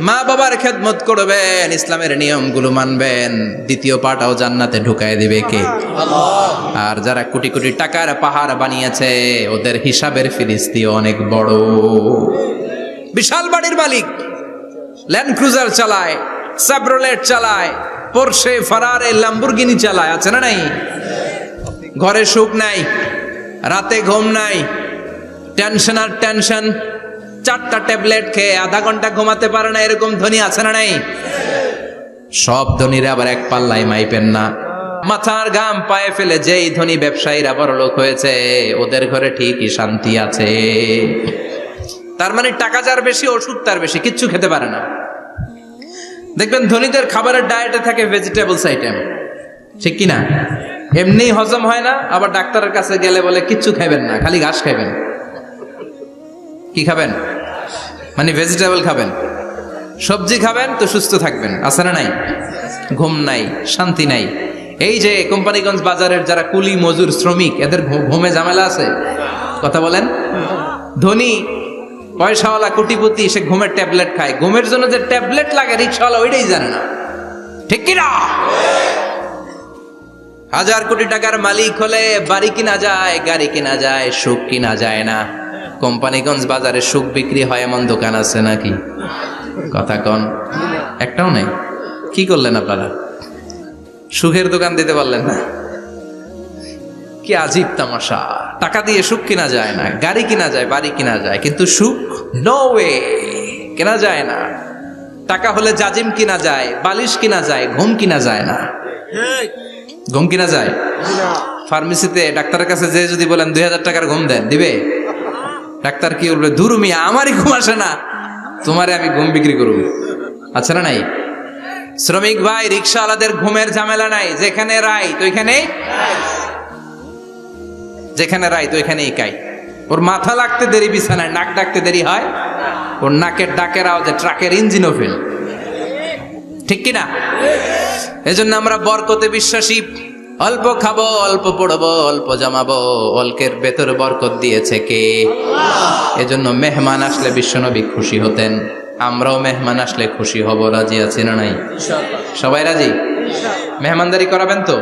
মা বাবার খেদমত করবেন, ইসলামের নিয়মগুলো মানবেন, 2য় পাটাও জান্নাতে ঢুকায় দিবে কে? আল্লাহ। আর যারা কোটি কোটি টাকার পাহাড় বানিয়েছে, ওদের হিসাবের ফিরিস্তি অনেক বড়। বিশাল বাড়ির মালিক, ল্যান্ড ক্রুজার চালায়, সাবরোলেট চালায়, পোরশে, ফারারে, ল্যাম্বরগিনি চালায়, আছে না নাই? ঘরে সুখ নাই, রাতে ঘুম নাই, টেনশন আর টেনশন। 4টা ট্যাবলেট খেয়ে আধা ঘন্টা ঘুমাতে পারে না, এরকম ধনী আছে না নাই? সব ধনীরা আবার এক পাল্লায় মাইপেন না। মাথার ঘাম পায়ে ফেলে যেই ধনী ব্যবসায়ীরা বড়লোক হয়েছে, ওদের ঘরে ঠিকই শান্তি আছে। তার মানে টাকা যার বেশি, ওষুধ তার বেশি, কিচ্ছু খেতে পারে না। দেখবেন ধনীদের খাবারের ডায়েটে থাকে ভেজিটেবলস আইটেম, ঠিক কিনা? এমনি হজম হয় না, আবার ডাক্তারের কাছে গেলে বলে কিচ্ছু খাবেন না, খালি ঘাস খাবেন। কি খাবেন? মানে ভেজিটেবল খাবেন, সবজি খাবেন তো সুস্থ থাকবেন, আছে না নাই? ঘুম নাই, শান্তি নাই। এই যে কোম্পানিগঞ্জ বাজারের যারা কুলি মজুর শ্রমিক, এদের ঘুমে ঝামেলা আছে? কথা বলেন। ধনী পয়সাওয়ালা কোটিপতি, সে ঘুমের ট্যাবলেট খায়। ঘুমের জন্য যে ট্যাবলেট লাগে রিক্সাওয়ালা ওইটাই জানে না, ঠিক কিনা? 1000 কোটি টাকার মালিক হলে বাড়ি কিনা যায়, গাড়ি কিনা যায়, সুখ কিনা যায় না। কোম্পানিগঞ্জ বাজারে সুখ বিক্রি হয় এমন দোকান আছে নাকি? কথা কন, একটাও নেই। কি করলেন আপনারা? সুখের দোকান দিতে পারলেন না? কি আজীব তামাশা। টাকা দিয়ে সুখ কিনা যায় না, গাড়ি কিনা যায়, বাড়ি কিনা যায়, কিন্তু সুখ নো ওয়ে, কেনা যায় না। টাকা হলে জাজিম কিনা যায়, বালিশ কিনা যায়, ঘুম কিনা যায় না। ঘুম কিনা যায়? ফার্মেসিতে ডাক্তারের কাছে যে যদি বলেন 2000 টাকার ঘুম দেন, দিবে? ডাক্তার কি বলবে? দূর মিয়া, আমারই ঘুম আসে না, তোমারে আমি ঘুম বিক্রি করব। আচ্ছা না নাই? শ্রমিক ভাই, রিক্সাওয়ালাদের ঘুমের ঝামেলা নাই। যেখানে রাই তো ওইখানেই, যেখানে রাই তো ওইখানেই কাই। ওর মাথা লাগতে দেরি বিছানায়, নাক ডাকতে দেরি হয়, ওর নাকের ডাকের আওয়াজে ট্রাকের ইঞ্জিনও ফেল, ঠিক কিনা? এজন্য আমরা বরকতে বিশ্বাসী। অল্প খাবো, অল্প পড়বো, অল্প জমাবো, অল্পের ভেতর বরকত দিয়েছে কে? এজন্য মেহমান আসলে বিশ্বনবী খুশি হতেন, আমরাও মেহমান আসলে খুশি হব। রাজি আছি না নাই? সবাই রাজি? মেহমানদারি করাবেন তো?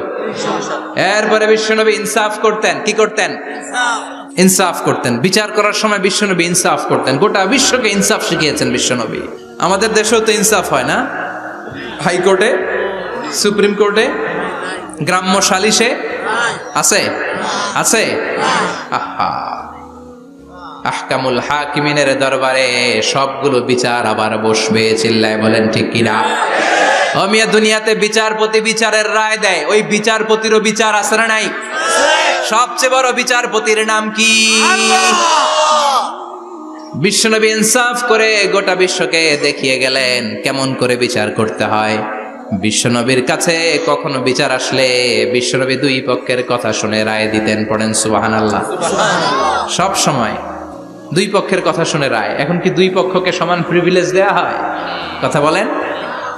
এরপরে বিশ্বনবী ইনসাফ করতেন। কি করতেন? ইনসাফ করতেন। বিচার করার সময় বিশ্বনবী ইনসাফ করতেন। গোটা বিশ্বকে ইনসাফ শিখিয়েছেন বিশ্বনবী। আমাদের দেশেও তো ইনসাফ হয় না? হাইকোর্টে, সুপ্রিম কোর্টে, গ্রাম্য সালিশে আছে? আছে? আহা, আহকামুল হাকিমিনের দরবারে সবগুলো বিচার আবার বসবে। চিল্লায় বলেন ঠিক কিনা? মিয়া, দুনিয়াতে বিচারপতি বিচারের রায় দেয়, ওই বিচারপতিরও বিচার আছে না নাই? সবচেয়ে বড় বিচারপতির নাম কি? বিশ্বনবী ইনসাফ করে গোটা বিশ্বকে দেখিয়ে গেলেন কেমন করে বিচার করতে হয়। বিশ্বনবীর কাছে কখনো বিচার আসলে বিশ্বনবী দুই পক্ষের কথা শুনে রায় দিতেন। পড়েন সুবহানাল্লাহ। সব সময় দুই পক্ষের কথা শুনে রায়। এখন কি দুই পক্ষকে সমান প্রিভিলেজ দেয়া হয়? কথা বলেন।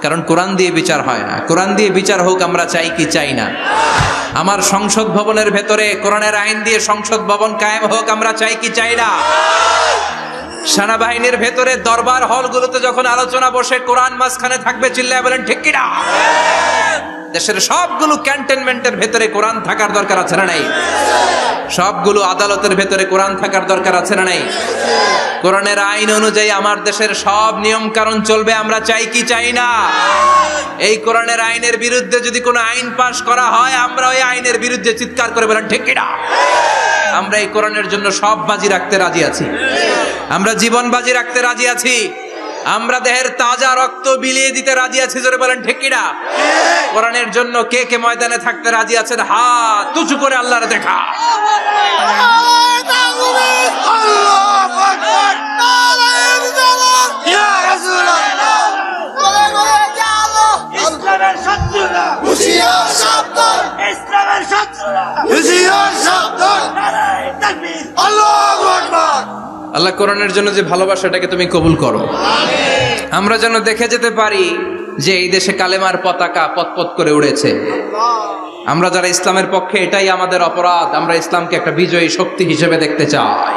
কারণ কোরআন দিয়ে বিচার হয় না। কোরআন দিয়ে বিচার হোক আমরা চাই কি চাই না? আমার সংসদ ভবনের ভেতরে কোরআনের আইন দিয়ে সংসদ ভবন কায়েম হোক আমরা চাই কি চাই না? সেনাবাহিনীর ভেতরে দরবার হলগুলোতে যখন আলোচনা বসে কোরআন মাঝখানে থাকবে। চিল্লায় বলেন ঠিক কিনা? দেশের সবগুলো ক্যান্টনমেন্টের ভেতরে কোরআন থাকার দরকার আছে না নাই? সবগুলো আদালতের ভেতরে কোরআন থাকার দরকার আছে না নাই? কোরআনের আইন অনুযায়ী আমার দেশের সব নিয়ম কানুন চলবে আমরা চাই কি চাই না? এই কোরআনের আইনের বিরুদ্ধে যদি কোনো আইন পাশ করা হয় আমরা ওই আইনের বিরুদ্ধে চিৎকার করে বলেন ঠিক কিনা? আমরা এই কোরআনের জন্য সব বাজি রাখতে রাজি আছি। আমরা জীবন বাজি রাখতে রাজি আছি। আমরা দেহের তাজা রক্ত বিলিয়ে দিতে রাজি আছি। জোরে বলেন ঠিক কিনা? কোরআনের জন্য কে কে ময়দানে থাকতে রাজি আছেন? হাত উঁচু করে আল্লাহর দেখা। আল্লাহ কোরআনের জন্য যে ভালোবাসাটাকে তুমি কবুল করো। আমরা যেন দেখে যেতে পারি যে এই দেশে কালেমার পতাকা পতপত করে উড়েছে। আমরা যারা ইসলামের পক্ষে, এটাই আমাদের অপরাধ। আমরা ইসলামকে একটা বিজয়ী শক্তি হিসেবে দেখতে চাই।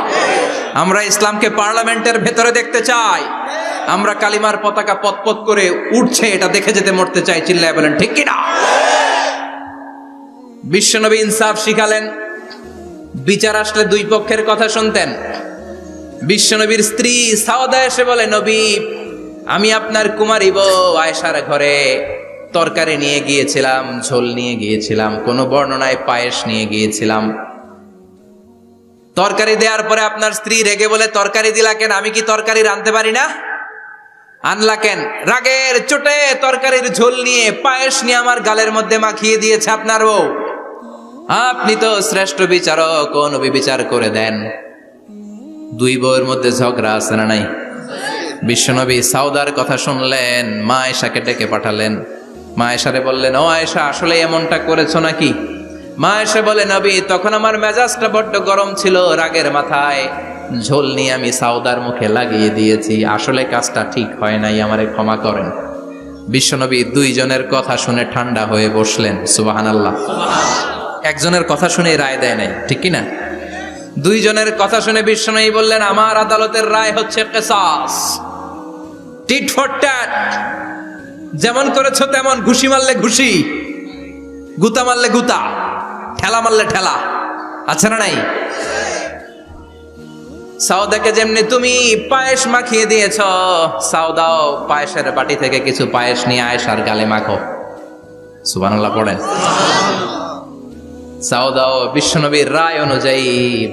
আমরা ইসলামকে পার্লামেন্টের ভেতরে দেখতে চাই। আমরা কালিমার পতাকা পতপত করে উঠছে এটা দেখে যেতে মরতে চাই। চিল্লায় বলেন ঠিক কিনা? বিশ্বনবী ইনসাফ শিখালেন। বিচার আসলে দুই পক্ষের কথা শুনতেন। বিশ্বনবীর স্ত্রী সাওদা এসে বলে, নবী, আমি আপনার কুমারী বউ আয়েশার ঘরে তরকারি নিয়ে গিয়েছিলাম, ঝোল নিয়ে গিয়েছিলাম, কোন বর্ণনায় পায়েস নিয়ে গিয়েছিলাম। তরকারি দেওয়ার পরে আপনার স্ত্রী রেগে বলে, তরকারি দিলা কেন? আমি কি তরকারি রাঁধতে পারি না? আনলা কেন? রাগের চোটে তরকারির ঝোল নিয়ে পায়েস নিয়ে আমার গালের মধ্যে মাখিয়ে দিয়েছে আপনার বউ। আপনি তো শ্রেষ্ঠ বিচারক, ও নবী বিচার করে দেন। দুই বউয়ের মধ্যে ঝগড়া আছে না নাই? বিশ্বনবী সাউদার কথা শুনলেন, মা আয়েশাকে ডেকে পাঠালেন। মা আয়েশারে বললেন, ও আয়েশা, আসলে এমনটা করেছো নাকি? মা আয়েশা বলে, নবী, তখন আমার মেজাজটা বড্ড গরম ছিল, রাগের মাথায় ঝোল নিয়ে আমি সাউদার মুখে লাগিয়ে দিয়েছি। আসলে কাজটা ঠিক হয় নাই, আমারে ক্ষমা করেন। বিশ্বনবী দুইজনের কথা শুনে ঠান্ডা হয়ে বসলেন। সুবহানাল্লাহ। একজনের কথা শুনে রায় দেয় নাই, ঠিক কিনা? দুইজনের কথা শুনে বিশ্বনবী বললেন, আমার আদালতের রায় হচ্ছে কিসাস, টিট ফর ট্যাট। যেমন করেছো তেমন, ঘুষি মারলে ঘুষি, গুতা মারলে গুতা, ঠেলা মারলে ঠেলা, আছে না নাই? সাউদাকে যেমনি তুমি পায়েস মাখিয়ে দিয়েছ, সাউদাও পায়েসের বাটি থেকে কিছু পায়েস নিয়ে আয়েশার গালে মাখো। সুবহানাল্লাহ পড়েন। সাউদাও বিশ্বনবীর রায় অনুযায়ী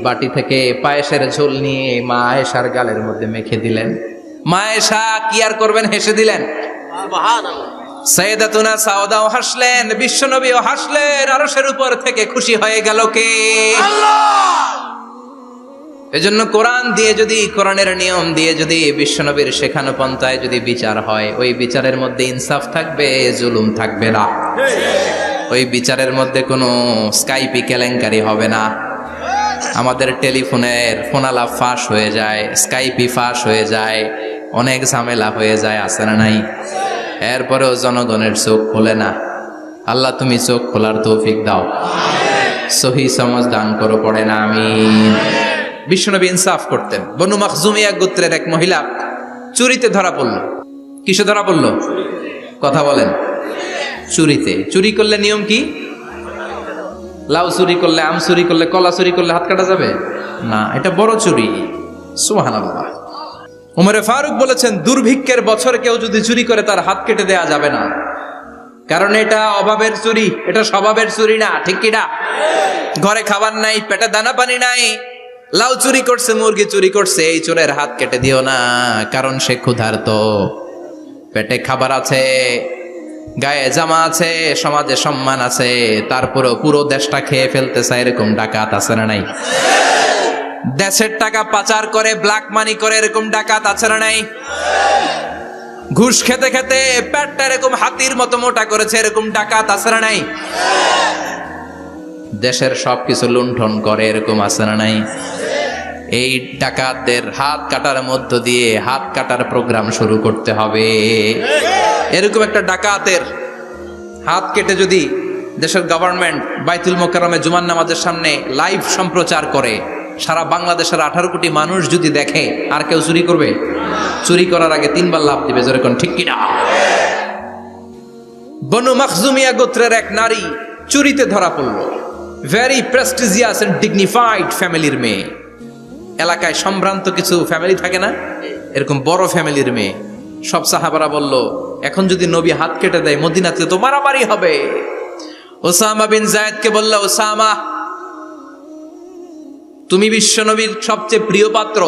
বাটি থেকে পায়েসের ঝোল নিয়ে মা আয়েশার গালের মধ্যে মেখে দিলেন। মা আয়েশা কি আর করবেন, হেসে দিলেন। সাইয়েদাতুনা সাউদাও হাসলেন, বিশ্বনবীও হাসলেন। আরশের উপর থেকে খুশি হয়ে গেল কে? আল্লাহ। এজন্য কোরআন দিয়ে যদি, কোরআনের নিয়ম দিয়ে যদি, বিশ্বনবীর শেখানো পন্থায় যদি বিচার হয়, ওই বিচারের মধ্যে ইনসাফ থাকবে, জুলুম থাকবে না। ওই বিচারের মধ্যে কোনো স্কাইপি কেলেঙ্কারি হবে না। আমাদের টেলিফোনের ফোনালাপ ফাঁস হয়ে যায়, স্কাইপি ফাঁস হয়ে যায়, অনেক ঝামেলা হয়ে যায়, আছে না নাই? এরপরেও জনগণের চোখ খোলে না। আল্লাহ তুমি চোখ খোলার তৌফিক দাও, সহি সমাজ দান করো, পড়ে না আমিন। বিশ্বনবী ইনসাফ করতেন। বনু মাখজুমিয়া গোত্রের এক মহিলা চুরিতে ধরা পড়ল। কিসে ধরা পড়ল? কথা বলেন। চুরিতে। চুরি করলে নিয়ম কি? লাউ চুরি করলে, আম চুরি করলে, কলা চুরি করলে হাত কাটা যাবে না, এটা বড় চুরি। সুবহানাল্লাহ। ওমরে ফারুক বলেছেন, দুর্ভিক্ষের বছর কেউ যদি চুরি করে তার হাত কেটে দেয়া যাবে না, কারণ এটা অভাবের চুরি, এটা স্বভাবের চুরি না। ঠিক কিনা? ঘরে খাবার নাই, পেটে দানা পানি নাই, লাউ চুরি করছে, মুরগি চুরি করছে, এই চোরের হাত কেটে দিও না, কারণ সে ক্ষুধার্ত, পেটে খাবার আছে, গায়ে জামা আছে, সমাজে সম্মান আছে, তারপরেও পুরো দেশটা খেয়ে ফেলতে চায়, এরকম ডাকাত আছে না নাই? দেশের টাকা পাচার করে, ব্ল্যাক মানি করে, এরকম ডাকাত আছে না নাই? ঘুষ খেতে খেতে পেটটা এরকম হাতির মতো মোটা করেছে, এরকম ডাকাত আছে না নাই? দেশের সবকিছু লুণ্ঠন করে, এরকম আছে না নাই? এই ডাকাতদের হাত কাটার মধ্য দিয়ে হাত কাটার প্রোগ্রাম শুরু করতে হবে। এরকম একটা ডাকাতের হাত কেটে যদি দেশের গভর্নমেন্ট বাইতুল মোকাররমে জুমার নামাজের সামনে লাইভ সম্প্রচার করে, সারা বাংলাদেশের 18 কোটি মানুষ যদি দেখে, আর কেউ চুরি করবে? চুরি করার আগে 3 বার লাফ দিবে, যেরকম ঠিক কিনা? বনু মাখজুমিয়া গোত্রের এক নারী চুরিতে ধরা পড়ল। ভেরি প্রেস্টিজিয়াস এন্ড ডিগনিফাইড ফ্যামিলির মেয়ে। এলাকায় সম্ভ্রান্ত কিছু ফ্যামিলি থাকে না, এরকম বড় ফ্যামিলির মেয়ে। সব সাহাবারা বলল, এখন যদি নবী হাত কেটে দেয় মদিনাতে তো মারামারি হবে। ওসামা বিন যায়েদকে বলল, ওসামা, তুমি বিশ্বনবীর সবচেয়ে প্রিয় পাত্র,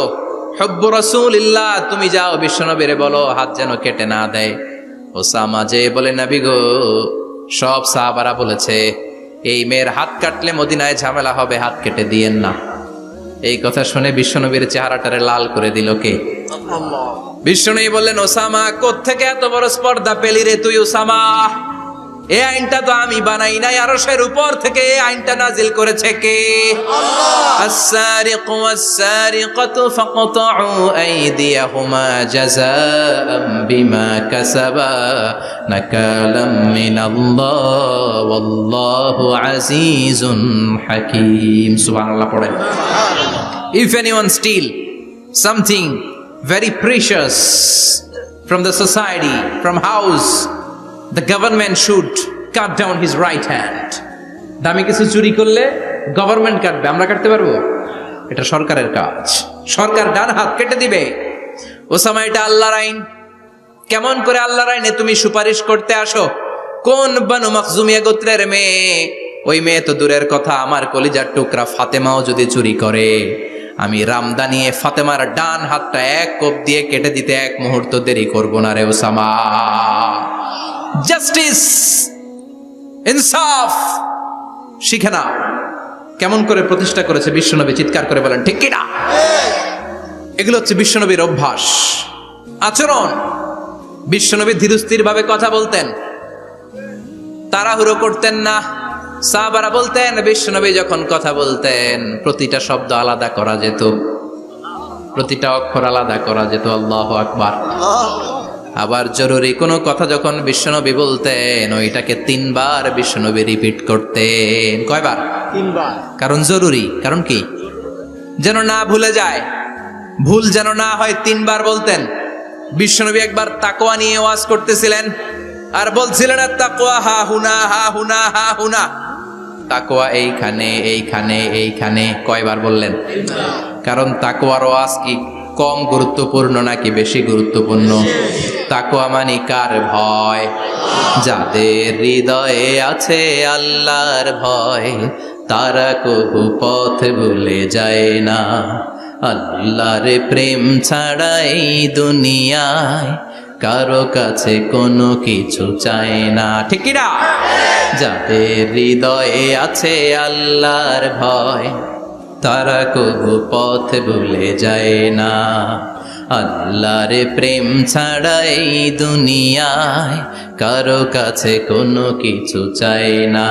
হুব্বু রাসূলিল্লাহ, তুমি যাও বিশ্বনবীরে বলো হাত যেন কেটে না দেয়। ওসামা যে বলে, নবী গো, সব সাহাবারা বলেছে এই মেয়ের হাত কাটলে মদিনায় ঝামেলা হবে, হাত কেটে দিয়েন না। এই কথা শুনে বিশ্বনবীর চেহারাটারে লাল করে দিল কে? বিশ্বনবী বললেন, ওসামা, কোত্থেকে এত বড় স্পর্ধা পেলি রে তুই ওসামা? এই আইনটা তো আমি বানাই নাই, আরশের উপর থেকে এই আইনটা নাজিল করেছে কে? আস-সারিকু ওয়াস-সারিকাতু ফাকতাউ আইদিয়াহুমা জাযাআম বিমা কাসাবা নাকালাম মিনাল্লাহ ওয়াল্লাহু আজিজুন হাকীম। সুবহানাল্লাহ পড়েন। If anyone steal something very precious from the society, from house, the government should cut down his right hand. দামি কিছু চুরি করলে গভর্নমেন্ট কাটবে, আমরা কাটতে পারবো? এটা সরকারের কাজ, সরকার ডান হাত কেটে দিবে। ওসামা, এটা আল্লাহর আইন। কেমন করে আল্লাহর আইনে তুমি সুপারিশ করতে আসো? কোন বনু মাখজুমিয়া গোত্রের মেয়ে? ওই মেয়ে তো দূরের কথা, আমার কলিজার টুকরা ফাতেমাও যদি চুরি করে, আমি রামদা নিয়ে ফাতেমার ডান হাতটা এক কোপ দিয়ে কেটে দিতে 1 মুহূর্ত দেরি করবো না রে ওসামা। জাস্টিস, ইনসাফ শিখে নাও। কেমন করে প্রতিষ্ঠা করেছে বিশ্বনবী, চিৎকার করে বলেন ঠিক কিনা? এগুলো হচ্ছে বিশ্বনবীর অভ্যাস, আচরণ। বিশ্বনবী ধীরস্থির ভাবে কথা বলতেন, তাড়াহুড়ো করতেন না। সাহাবারা বলতেন, বিশ্বনবী যখন কথা বলতেন প্রতিটা শব্দ আলাদা করা যেত, প্রতিটা অক্ষর আলাদা করা যেত। আল্লাহু আকবার। আবার জরুরি কোনো কথা যখন বিশ্বনবী বলতেন, ওইটাকে 3 বার বিশ্বনবী রিপিট করতেন। কয়বার? 3 বার। কারণ জরুরি। কারণ কি? যেন না ভুলে যায়, ভুল যেন না হয়, 3 বার বলতেন। বিশ্বনবী একবার তাকওয়া নিয়ে ওয়াজ করতেছিলেন, আর বলছিলেন, তাকওয়া হা হুনা, হা হুনা, হা হুনা। তাকওয়া এইখানে, এইখানে, এইখানে। কয়বার বললেন? কারণ তাকওয়ার ওয়াজ কি কম গুরুত্বপূর্ণ নাকি বেশি গুরুত্বপূর্ণ? তাকওয়া মানে কার ভয়? যাদের হৃদয়ে আছে আল্লাহর ভয়, তারা কবু পথ ভুলে যায় না। আল্লাহর প্রেম ছাড়া এই দুনিয়ায় কারো কাছে কোনো কিছু চায় না। ঠিক কি না? যাদের হৃদয়ে আছে আল্লাহর ভয়, তারা কবু পথ ভুলে যায় না। আল্লাহর প্রেম ছাড়া এই দুনিয়ায় কারো কাছে কোনো কিছু চায় না।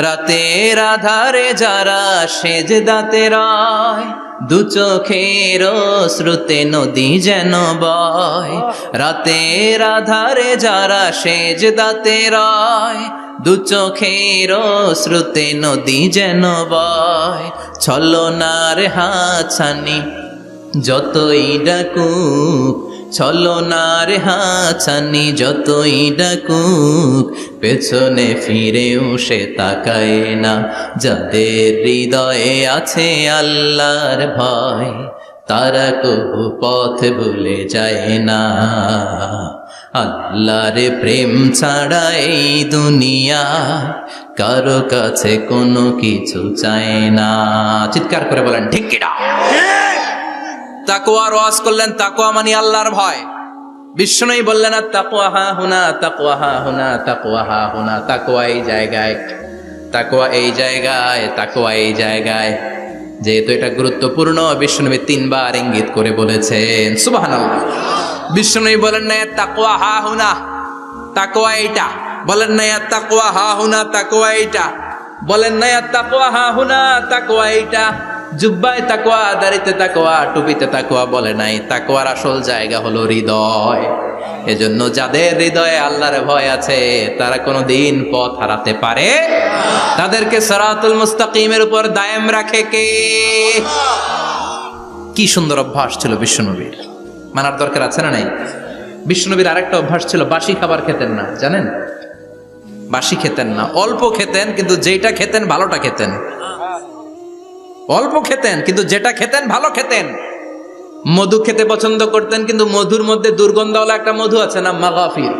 রাতের আধারে যারা সেজদাতে রয়, দু চোখের শ্রুতে নদী যেন বয়। রাতের আধারে যারা সেজদাতে রয়, দু চোখের শ্রুতে নদী যেন বয়। ছলনার হাতছানি যতই ডাকুক, ছলনার হাতছানি যতই ডাকুক, পেছনে ফিরেও সে তাকায় না। যাদের হৃদয়ে আছে আল্লাহর ভয়, তারা কবু পথ ভুলে যায় না। আল্লাহর প্রেম ছাড়া এই দুনিয়া কারো কাছে কোনো কিছু চায় না। চিৎকার করে বলেন ঠিক কিনা? তাকওয়ার ওয়াজ করলেন, তাকওয়া মানে আল্লাহর ভয়। বিষ্ণুই বললেন তাকওয়া হা হুনা, তাকওয়া হা হুনা, তাকওয়া হা হুনা। তাকওয়া এই জায়গায়, তাকওয়া এই জায়গায়, তাকওয়া এই জায়গায়। যেহেতু এটা গুরুত্বপূর্ণ, বিষ্ণুনবী 3 বার ইঙ্গিত করে বলেছেন। সুবহানাল্লাহ। বিষ্ণুনবী বলেন না তাকওয়া হা হুনা, তাকওয়া এইটা। বলেন না তাকওয়া হা হুনা, তাকওয়া এইটা। বলেন না তাকওয়া হা হুনা, তাকওয়া এইটা। জুব্বায় তাকওয়া, দাড়িতে তাকওয়া, টুপিতে তাকওয়া বলে নাই। তাকওয়ার আসল জায়গা হলো হৃদয়। এজন্য যাদের হৃদয়ে আল্লাহর ভয় আছে, তারা কোনোদিন পথ হারাতে পারে। তাদেরকে সিরাতুল মুস্তাকিমের উপর দায়েম রাখে কে? কি সুন্দর অভ্যাস ছিল বিশ্বনবীর, মানার দরকার আছে না নাই? বিশ্বনবীর আরেকটা অভ্যাস ছিল, বাসি খাবার খেতেন না, জানেন? বাসি খেতেন না, অল্প খেতেন, কিন্তু যেটা খেতেন ভালোটা খেতেন। অল্প খেতেন কিন্তু যেটা খেতেন ভালো খেতেন। মধু খেতে পছন্দ করতেন, কিন্তু মধুর মধ্যে দুর্গন্ধওয়ালা একটা মধু আছে না, মাগাফির।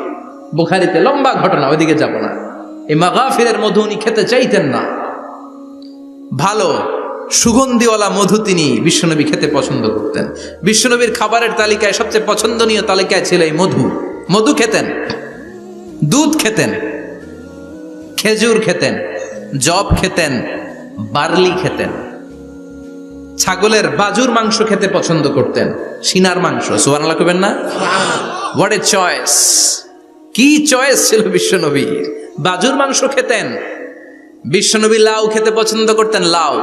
বুখারীতে লম্বা ঘটনা, ওইদিকে যাব না। এই মাগাফিরের মধু উনি খেতে চাইতেন না। ভালো সুগন্ধিওয়ালা মধু তিনি বিশ্বনবী খেতে পছন্দ করতেন। বিশ্বনবীর খাবারের তালিকায় সবচেয়ে পছন্দনীয় তালিকায় ছিল এই মধু। মধু খেতেন, দুধ খেতেন, খেজুর খেতেন, জব খেতেন, বার্লি খেতেন, ছাগলের বাজুর মাংস খেতে পছন্দ করতেন, সিনার মাংস। সুবহানাল্লাহ কইবেন না? What a choice! কি চয়েস ছিল বিশ্বনবীর! বাজুর মাংস খেতেন। বিশ্বনবী লাউ খেতে পছন্দ করতেন, লাউ।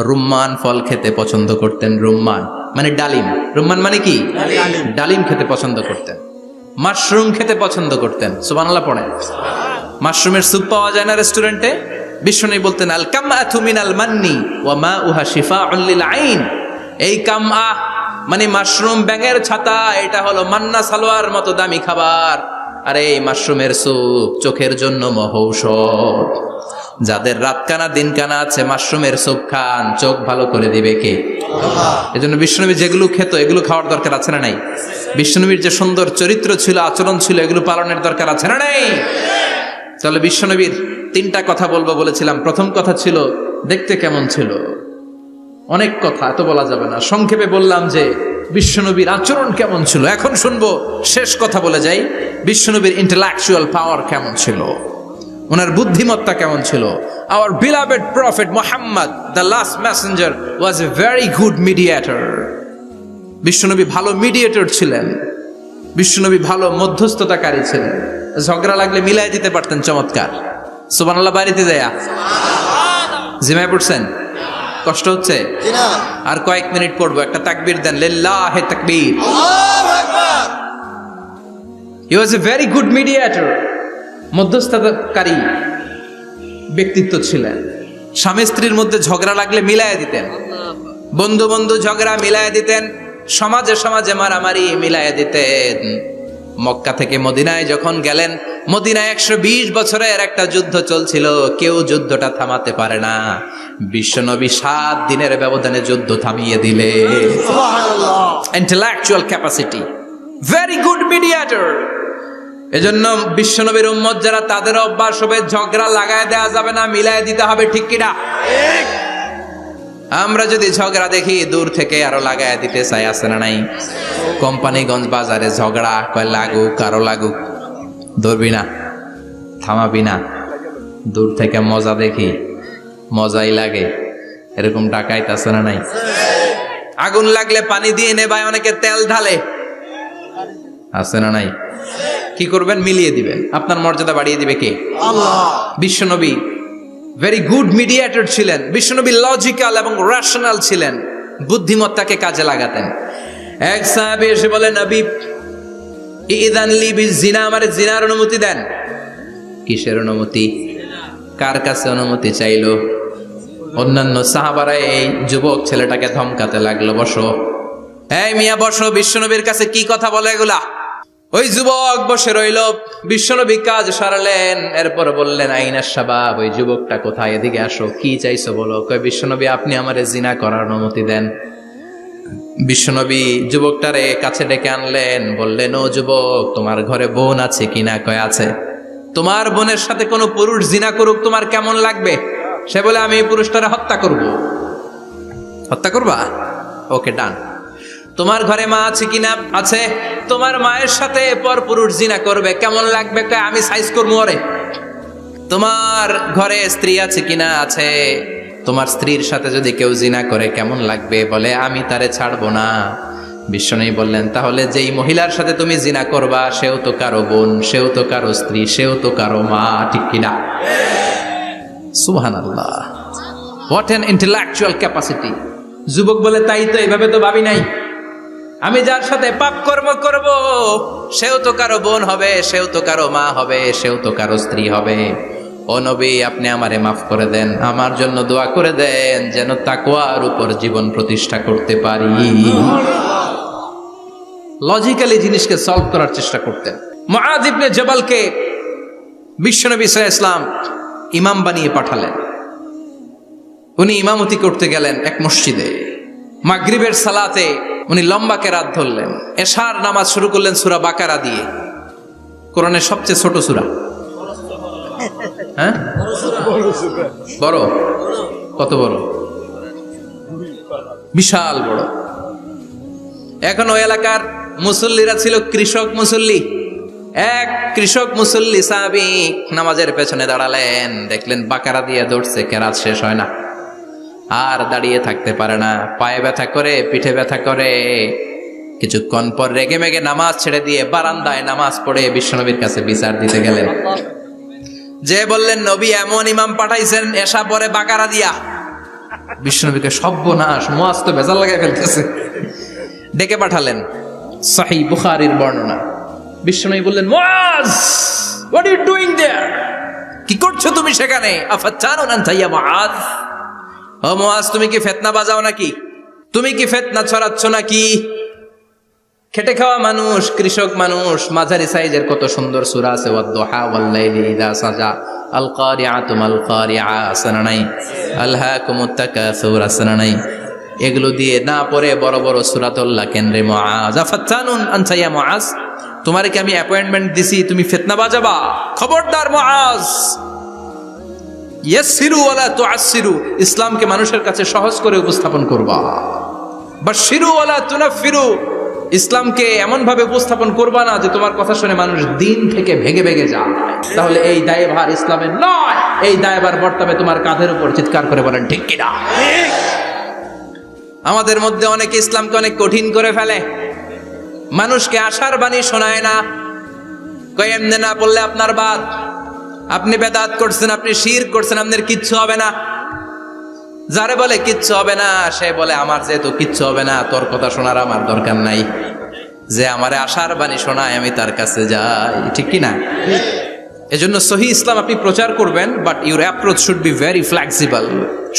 রুম্মান ফল খেতে পছন্দ করতেন, রুম্মান মানে ডালিম। রুম্মান মানে কি? ডালিম খেতে পছন্দ করতেন। মাশরুম খেতে পছন্দ করতেন। সুবহানাল্লাহ পড়েন। মাশরুমের স্যুপ পাওয়া যায় না রেস্টুরেন্টে? বিশ্বনবী বলতেন আল কামআতু মিনাল মান্নি ওয়া মাউহা শিফাউন লিল আইন। এই কামআ মানে মাশরুম, ব্যাঙের ছাতা, এটা হলো মান্না সালোয়ার মতো দামি খাবার। আর এই মাশরুমের স্যুপ চোখের জন্য মহৌষধ। যাদের রাত কানা দিন কানা আছে, মাশরুমের স্যুপ খান, চোখ ভালো করে দিবে কে? আল্লাহ। এজন্য বিশ্বনবী যেগুলো খেত এগুলো খাওয়ার দরকার আছে না নাই? বিশ্বনবীর যে সুন্দর চরিত্র ছিল, আচরণ ছিল, এগুলো পালনের দরকার আছে না নাই? তাহলে বিশ্বনবীর 3টা কথা বলবো বলেছিলাম। প্রথম কথা ছিল দেখতে কেমন ছিল। অনেক কথা এত বলা যাবে না, সংক্ষেপে বললাম যে বিশ্বনবীর আচরণ কেমন ছিল। এখন শুনবো, শেষ কথা বলে যাই, বিশ্বনবীর ইন্টেলেকচুয়াল পাওয়ার কেমন ছিল, ওনার বুদ্ধিমত্তা কেমন ছিল। Our beloved prophet Muhammad, the last messenger, was a very good mediator. বিশ্বনবী ভালো মিডিয়েটর ছিলেন। বিশ্বনবী ভালো মধ্যস্থতাকারী ছিলেন। ঝগড়া লাগলে মিলাই দিতে পারতেন চমৎকার। সুবহানাল্লাহ। বাড়িতে যায়া জিমায় পড়ছেন? কষ্ট হচ্ছে? আর কয়েক মিনিট পড়বো, একটা তাকবীর দেন, লিল্লাহি তাকবীর। আল্লাহু আকবার। He was a very good mediator. মধ্যস্থতাকারী ব্যক্তিত্ব ছিলেন। স্বামী স্ত্রীর মধ্যে ঝগড়া লাগলে মিলাই দিতেন, বন্ধু বন্ধু ঝগড়া মিলাই দিতেন, সমাজে সমাজে মারামারি মিলাই দিতেন। মক্কা থেকে মদিনায় যখন গেলেন, মদিনায় 120 বছরের একটা যুদ্ধ চলছিল, কেউ যুদ্ধটা থামাতে পারে না। বিশ্বনবী 7 দিনের ব্যবধানে যুদ্ধ থামিয়ে দিলে। Intellectual capacity, very good mediator. এজন্য বিশ্বনবীর উম্মত যারা, তাদের অভ্যাস হবে ঝগড়া লাগায় দেওয়া যাবে না, মিলায় দিতে হবে। ঠিক কিনা? আমরা যদি ঝগড়া দেখি দূর থেকে আরো লাগায় দিতে চাই, আছে না নাই? কোম্পানিগঞ্জ বাজারে ঝগড়া, কয় লাগুক, আরো লাগুক, ধরবি না, থামাবি না। দূর থেকে মজা দেখি, মজাই লাগে, এরকম ডাকাইত আছে না নাই? আগুন লাগলে পানি দিয়ে নেবায়, অনেকে তেল ঢালে, আছে না নাই? কি করবেন? মিলিয়ে দিবেন। আপনার মর্যাদা বাড়িয়ে দিবে কে? আল্লাহ। বিশ্বনবী ভেরি গুড মিডিয়েটর ছিলেন। বিশ্বনবী লজিক্যাল এবং রেশনাল ছিলেন, বুদ্ধিমত্তাকে কাজে লাগাতেন। এক সাহাবী এসে বলে, নবী ইযান লি বিজিনা, আমারে জিনার অনুমতি দেন। কিসের অনুমতি? কার কাছে অনুমতি চাইলো? অন্যান্য সাহাবারা এই যুবক ছেলেটাকে ধমকাতে লাগলো, বসো, এই মিয়া বসো, বিশ্বনবীর কাছে কি কথা বলে এগুলা? ওই যুবক বসে রইল। বিশ্বনবী কাজ সারালেন, এরপর বললেন, আইনা শাবাব, ওই যুবকটা কোথায়? এদিকে আসো, কি চাইছো বলো। কয়, বিশ্বনবী আপনি আমারে জিনা করার অনুমতি দেন। বিশ্বনবী যুবকটারে কাছে ডেকে আনলেন, বললেন, ও যুবক, তোমার ঘরে বোন আছে কিনা? কয় আছে। তোমার বোনের সাথে কোনো পুরুষ জিনা করুক, তোমার কেমন লাগবে? সে বলে, আমি এই পুরুষটারে হত্যা করব। হত্যা করবা? ওকে, ডান। তোমার ঘরে মা আছে কিনা? আছে। তোমার মায়ের সাথে পর পুরুষ জিনা করবে, কেমন লাগবে? কয়, আমি সাইজ করবো ওরে। তোমার ঘরে স্ত্রী আছে কিনা? আছে। তোমার স্ত্রীর সাথে যদি কেউ জিনা করে কেমন লাগবে? বলে, আমি তারে ছাড়বো না। বিশ্বনবী বললেন, তাহলে যেই মহিলার সাথে তুমি জিনা করবা সেও তো কারো বোন, সেও তো কারো স্ত্রী, সেও তো কারো মা, ঠিক কিনা? সুবহানাল্লাহ, হোয়াট অ্যান ইন্টেলেকচুয়াল ক্যাপাসিটি। যুবক বলে, তাই তো, এইভাবে তো ভাবি নাই। আমি যার সাথে পাপ কর্ম করব সেও তো কারো বোন হবে, সেও তো কারো মা হবে, সেও তো কারো স্ত্রী হবে। ও নবী, আপনি আমারে মাফ করে দেন, আমার জন্য দোয়া করে দেন যেন তাকওয়ার উপর জীবন প্রতিষ্ঠা করতে পারি। লজিক্যালি জিনিসকে সলভ করার চেষ্টা করতেন। মুআয ইবনে জবালকে বিশ্বনবী সাল্লাল্লাহু আলাইহি ওয়াসাল্লাম ইমাম বানিয়ে পাঠালেন। উনি ইমামতি করতে গেলেন এক মসজিদে। মাগরিবের সালাতে উনি লম্বা কেরাত ধরলেন। এশার নামাজ শুরু করলেন সূরা বাকারা দিয়ে, কোরআনের সবচেয়ে ছোট সূরা। হ্যাঁ, বড়? কত বড়? বিশাল বড়। এখন ওই এলাকার মুসল্লিরা ছিল কৃষক মুসল্লি। এক কৃষক মুসল্লি সাহাবী নামাজের পেছনে দাঁড়ালেন, দেখলেন বাকারা দিয়ে দৌড়ছে, কেরাত শেষ হয় না, আর দাঁড়িয়ে থাকতে পারে না, পায়ে ব্যথা করে, পিঠে ব্যথা করে। কিছুক্ষণ পর রেগে মেগে নামাজ ছেড়ে দিয়ে বারান্দায় নামাজ পড়ে বিশ্বনবীর কাছে বিচার দিতে গেলেন। যে বললেন, নবী এমন ইমাম পাঠাইছেন এশা পরে বাকারা দিয়া। বিশ্বনবীকে সর্বনাশ, মুআয তো ভেজাল লাগাই ফেলতেছে। ডেকে পাঠালেন, সহিহ বুখারীর বর্ণনা। বিশ্বনবী বললেন, মুআয, হোয়াট আর ইউ ডুইং দেয়ার? কি করছো তুমি সেখানে? আফাতানুন আনতা ইয়া মুআয? ও মুআয, তুমি কি ফিতনা বাজাও নাকি? তুমি কি ফিতনা ছড়াচ্ছ নাকি? খেটে খাওয়া মানুষ, কৃষক মানুষ, মাঝারি সাইজের কত সুন্দর সূরা আছে, ওয়াদ-দুহা ওয়াল-লাইলি ইযা সাজা, আল কারিআতু মাল কারিআ, আসনা নাই, আলহাকুমুত তাকাসুর, আসনা নাই। এগুলো দিয়ে না পড়ে বড় বড় সূরাতুল্লাহ কেন্দ্রে মুআয, আফাতানুন আনতা ইয়া মুআয, তোমারে কি আমি অ্যাপয়েন্টমেন্ট দিছি তুমি ফিতনা বাজাবা? খবরদার মুআয, ইয়াসসিরু ওয়ালা তুআসসিরু, ইসলামকে মানুষের কাছে সহজ করে উপস্থাপন করবা। বাশশিরু ওয়ালা তুনাফফিরু, ইসলামকে এমন ভাবে উপস্থাপন করবা না যে তোমার কথা শুনে মানুষ দিন থেকে ভেগে ভেগে যায়। তাহলে এই দায়ভার ইসলামের নয়, এই দায়ভার বর্তাবে তোমার কাঁধের উপর। চিৎকার করে বলেন ঠিক কিনা? আমাদের মধ্যে অনেকে ইসলামকে অনেক কঠিন করে ফেলে, মানুষকে আশার বাণী শোনায় না। কই এমনি না বললে আপনার বাদ, আপনি বেদাত করছেন, আপনি শিরক করছেন, আপনার কিচ্ছু হবে না। যারে বলে কিচ্ছু হবে না, সে বলে আমার যেহেতু কিচ্ছু হবে না, তোর কথা শোনার আমার দরকার নাই। যে আমারে আশার বাণী শোনায় আমি তার কাছে যাই, ঠিক কিনা? এজন্য সহিহ ইসলাম আপনি প্রচার করবেন, but your approach should be very flexible.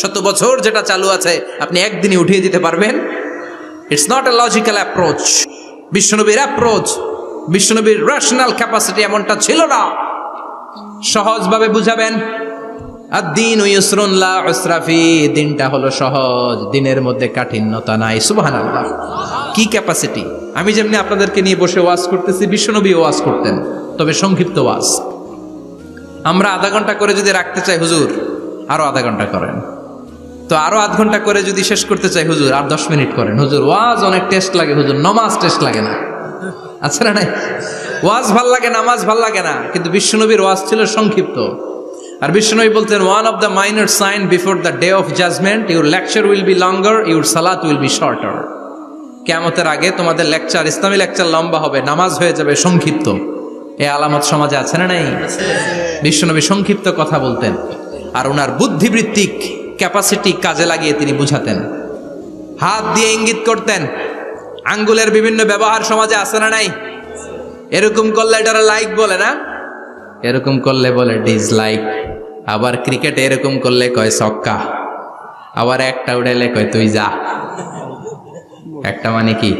100 বছর যেটা চালু আছে আপনি একদিনে উঠিয়ে দিতে পারবেন? It's not a logical approach. বিশ্বনবীর অ্যাপ্রোচ, বিশ্বনবীর রেশনাল ক্যাপাসিটি এমনটা ছিল না। সহজভাবে বুঝাবেন। আদ-দীনু ইউসরুন লা উসরা ফি, দিনটা হলো সহজ, দিনের মধ্যে কাঠিন্যতা নাই। সুবহানাল্লাহ, কি ক্যাপাসিটি! আমি যেমনি আপনাদেরকে নিয়ে বসে ওয়াজ করতেছি, বিশ্বনবী ওয়াজ করতেন, তবে সংক্ষিপ্ত ওয়াজ। আমরা আধা ঘন্টা করে যদি রাখতে চাই, হুজুর আরো আধা ঘন্টা করেন। তো আরো আধ ঘন্টা করে যদি শেষ করতে চাই, হুজুর আর 10 মিনিট করেন। হুজুর ওয়াজ অনেক টেস্ট লাগে, হুজুর নামাজ টেস্ট লাগে না। আচ্ছা না? নাই, ওয়াজ ভাল লাগে, নামাজ ভাল লাগে না, কিন্তু বিশ্বনবীর ওয়াজ ছিল সংক্ষিপ্ত। আর বিশ্বনবী বলতেন, one of the minor sign before the day of judgement, your lecture will be longer, your সালাত উইল বি শর্টার। কিয়ামতের আগে তোমাদের লেকচার, ইসলামী লেকচার লম্বা হবে, নামাজ হয়ে যাবে সংক্ষিপ্ত। এই আলামত সমাজে আছে না নাই? বিশ্বনবী সংক্ষিপ্ত কথা বলতেন, আর ওনার বুদ্ধিবৃত্তিক ক্যাপাসিটি কাজে লাগিয়ে তিনি বুঝাতেন। হাত দিয়ে ইঙ্গিত করতেন, আঙ্গুলের বিভিন্ন ব্যবহার সমাজে আছে না নাই? এরকম করলে এটারা লাইক বলে না, এরকম করলে বলে ডিসলাইক। আবার ক্রিকেটে এরকম করলে কয় ছক্কা, আবার একটা উড়াইলে কয় তুই যা। একটা মানে কি?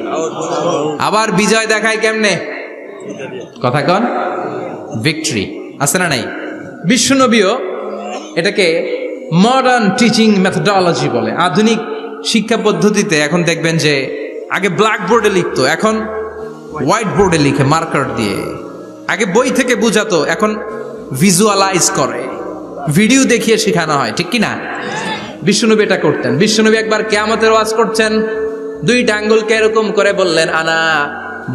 আবার বিজয় দেখায় কেমনে? কথা কন, ভিক্টরি। আছে না নাই? বিশ্বনবীও এটাকে মডার্ন টিচিং মেথডোলজি বলে। আধুনিক শিক্ষা পদ্ধতিতে এখন দেখবেন যে আগে ব্ল্যাক বোর্ডে লিখতো, এখন হোয়াইট বোর্ডে লিখে মার্কার দিয়ে। আগে বই থেকে বুঝাতো, এখন ভিজুয়ালাইজ করে, ভিডিও দেখিয়ে শেখানো হয়, ঠিক কি না? বিশ্বনবী এটা করতেন। বিশ্বনবী একবার কিয়ামতের ওয়াজ করছেন, দুইটা আঙ্গুলকে এরকম করে বললেন, আনা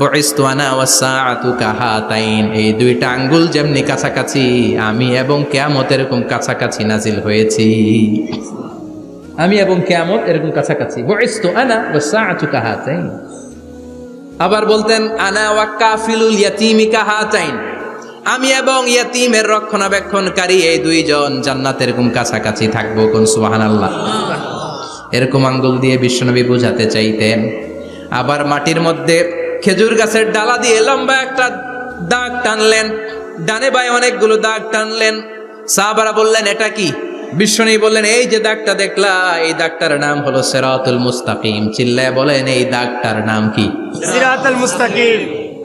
বুইসতু আনা ওয়াসসাআতু কাহাতাইন। এই দুইটা আঙ্গুল যেমনি কাছাকাছি, আমি এবং কিয়ামত এরকম কাছাকাছি নাজিল হয়েছি। আমি এবং কিয়ামত এরকম কাছাকাছি। বুইসতু আনা ওয়াসসাআতু কাহাতাইন। আবার বলতেন, আনা ওয়া কাফিলুল ইয়াতীমি কাহাতাইন। আমি এবং ইয়াতীমের রক্ষণাবেক্ষণকারী এই দুইজন জান্নাতে এরকম কাছাকাছি থাকবো। কোন সুবহানাল্লাহ। এরকম আঙ্গুল দিয়ে বিশ্বনবী বুঝাতে চাইতেন। আবার মাটির মধ্যে খেজুর গাছের ডালা দিয়ে লম্বা একটা দাগ টানলেন, ডানে বায়ে অনেকগুলো দাগ টানলেন। সাহাবারা বললেন, এটা কি? বিশ্বনবী বললেন, এই যে দাগটা দেখলা, এই দাগটার নাম হলো সিরাতুল মুস্তাকিম। চিল্লায় বলেন, এই দাগটার নাম কি? সিরাতুল মুস্তাকিম।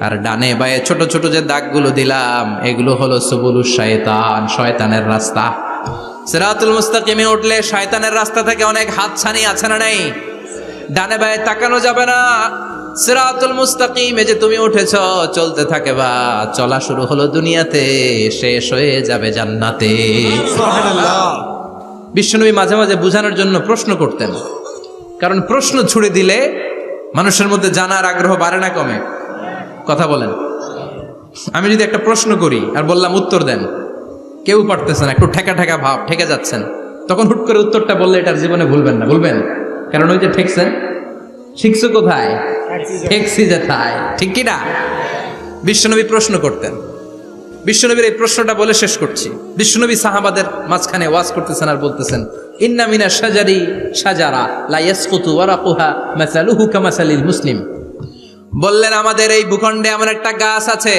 আর ডানে বায়ে ছোট ছোট যে দাগগুলো দিলাম, এগুলো হলো সুবুলুশ শায়তান, শয়তানের রাস্তা। সিরাতুল মুস্তাকিমে উঠলে শয়তানের রাস্তা থেকে অনেক হাতছানি আছে না নাই? ডানে বায়ে তাকানো যাবে না। সিরাতুল মুস্তাকিমে যে তুমি উঠেছ, চলতে থাকে বা চলা শুরু হলো দুনিয়াতে, শেষ হয়ে যাবে জান্নাতে। সুবহানাল্লাহ। বিশ্বনবী মাঝে মাঝে বুঝানোর জন্য প্রশ্ন করতেন, কারণ প্রশ্ন ছুড়ে দিলে মানুষের মধ্যে জানার আগ্রহ বাড়ে না কমে? কথা বলেন। আমি যদি একটা প্রশ্ন করি আর বললাম উত্তর দেন, কেউ পারতেছে না, একটু ঠেকা ঠেকা ভাব, ঠেকে যাচ্ছেন, তখন হুট করে উত্তরটা বললে এটার জীবনে ভুলবেন না, ভুলবেন? কারণ ওই যে ঠেকছেন, শিখছো কোথায়? ঠেকছি যেথায়, ঠিক কি না? বিশ্বনবী প্রশ্ন করতেন। বিশ্বনবীর এই প্রশ্নটা বলে শেষ করছি। বিশ্বনবী সাহাবাদের মাঝখানে ওয়াজ করতেছেন আর বলতেছেন, ইন্না মিনা শাজারি শাজারা লা ইয়াসকুতু ওয়ারাকুহা মাসালুহু কামাসালিল মুসলিম। বললেন, আমাদের এই ভূখণ্ডে এমন একটা গাছ আছে,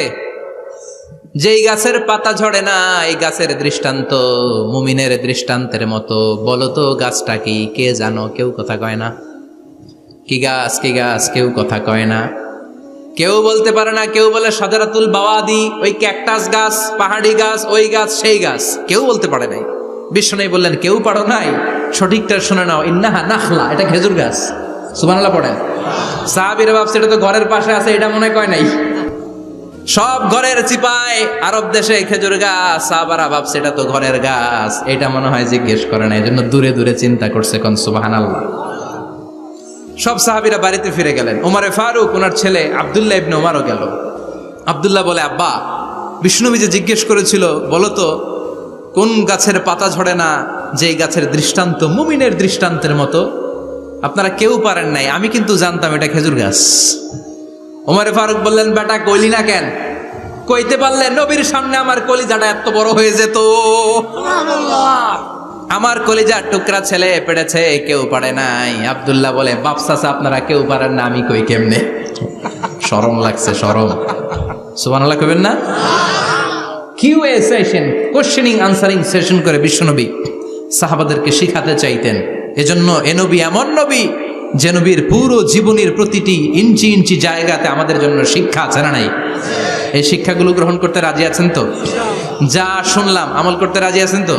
যেই গাছের পাতা ঝরে না। এই গাছের দৃষ্টান্ত মুমিনের দৃষ্টান্তের মতো। বলো তো গাছটা কি? কে জানো? কেউ কথা কয় না। কি গাছ? কি গাছ? কেউ কথা কয় না, কেউ বলতে পারে না। কেউ বলে শাজারাতুল বাওয়াদি, ওই ক্যাকটাস গাছ, পাহাড়ি গাছ, ওই গাছ, সেই গাছ, কেউ বলতে পারে নাই। বিষ্ণু বললেন, কেউ পারো নাই? সঠিকটা শুনে নাও, ইন্নাহা নাখলা, এটা খেজুর গাছ। সুবহানাল্লাহ পড়েন। সাহাবীরা ভাবছে এটা তো ঘরের পাশে আছে, এটা মনে কয় নাই। সব ঘরের চিপায় আরব দেশে খেজুর গাছ, সাহাবারা ভাবছে এটা তো ঘরের গাছ, এটা মনে হয় জিজ্ঞেস করে না, এই জন্য দূরে দূরে চিন্তা করছে। কোন সুবহানাল্লাহ। সব সাহাবীরা বাড়িতে ফিরে গেলেন। ওমরে ফারুক, ওনার ছেলে আব্দুল্লাহ ইবনে ওমরও গেল। আব্দুল্লাহ বলে, আব্বা, বিষ্ণুনবী যে জিজ্ঞেস করেছিল, বলো তো কোন গাছের পাতা ঝরে না, যেই গাছের দৃষ্টান্ত মুমিনের দৃষ্টান্তের মতো? আপনারা কেউ পারেন নাই, আমি কিন্তু জানতাম এটা খেজুর গাছ। ওমরে ফারুক বললেন, বেটা কইলি না কেন? কইতে পারলে নবীর সামনে আমার কলিজাটা এত বড় হয়ে যেত। আমার কলিজার টুকরা ছেলে পেড়েছে, কেউ পারে নাই। আব্দুল্লাহ বলে, বাপ চাচা আপনারা কেউ পারেন না, আমি কই কেমনে? শরম লাগছে, শরম। সুবহানাল্লাহ কইবেন না? QA session, questioning answering session করে বিশ্বনবী সাহাবাদেরকে শিখাতে চাইতেন। এজন্য এ নবী এমন নবী যে নবীর পুরো জীবনের প্রতিটি ইঞ্চি ইঞ্চি জায়গাতে আমাদের জন্য শিক্ষা আছে না নাই? এই শিক্ষাগুলো গ্রহণ করতে রাজি আছেন তো? যা শুনলাম আমল করতে রাজি আছেন তো?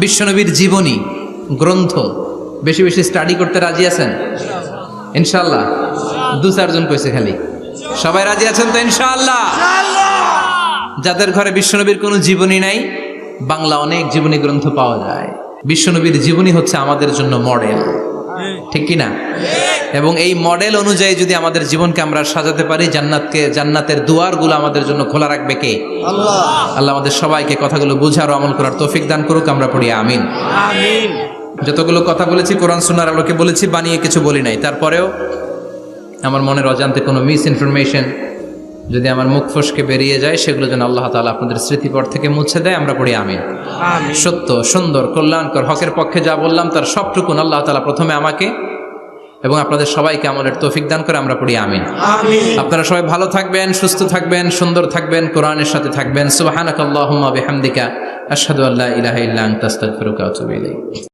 বিশ্বনবীর জীবনী গ্রন্থ বেশি বেশি স্টাডি করতে রাজি আছেন ইনশাআল্লাহ? 2-4 জন কইছে খালি। সবাই রাজি আছেন তো ইনশাআল্লাহ? যাদের ঘরে বিশ্বনবীর কোনো জীবনী নাই, বাংলা অনেক জীবনী গ্রন্থ পাওয়া যায়। বিশ্বনবীর জীবনী হচ্ছে আমাদের জন্য মডেল, ঠিক কি না? এবং এই মডেল অনুযায়ী যদি আমাদের জীবনকে আমরা সাজাতে পারি, জান্নাতের দুয়ারগুলো আমাদের জন্য খোলা রাখবে কে? আল্লাহ। আল্লাহ আমাদের সবাইকে কথাগুলো বুঝার ও আমল করার তৌফিক দান করুক। আমরা পড়ি আমিন। আমিন। যতগুলো কথা বলেছি কোরআন সুন্নাহর আলোকে বলেছি, বানিয়ে কিছু বলি নাই। তারপরেও আমার মনের অজান্তে কোনো মিস ইনফরমেশন, যদি আমার মুখ ফসকে বেরিয়ে যায় সেগুলো যেন আল্লাহ তাআলা আপনাদের স্মৃতিপট থেকে মুছে দেয়, আমরা পড়ি আমিন। আমিন। সত্য, সুন্দর, কল্যাণকর, হকের পক্ষে যা বললাম তার সবটুকুন আল্লাহ তাআলা প্রথমে আমাকে এবং আপনাদের সবাইকে আমলের তৌফিক দান করে, আমরা পড়ি আমিন। আমিন। আপনারা সবাই ভালো থাকবেন, সুস্থ থাকবেন, সুন্দর থাকবেন, কোরআনের সাথে থাকবেন। সুবহানাকাল্লাহুম্মা বিহামদিকা আশহাদু আল্লা ইলাহা ইল্লা আনতা আস্তাগফিরুকা ওয়া আতুবু ইলাইক।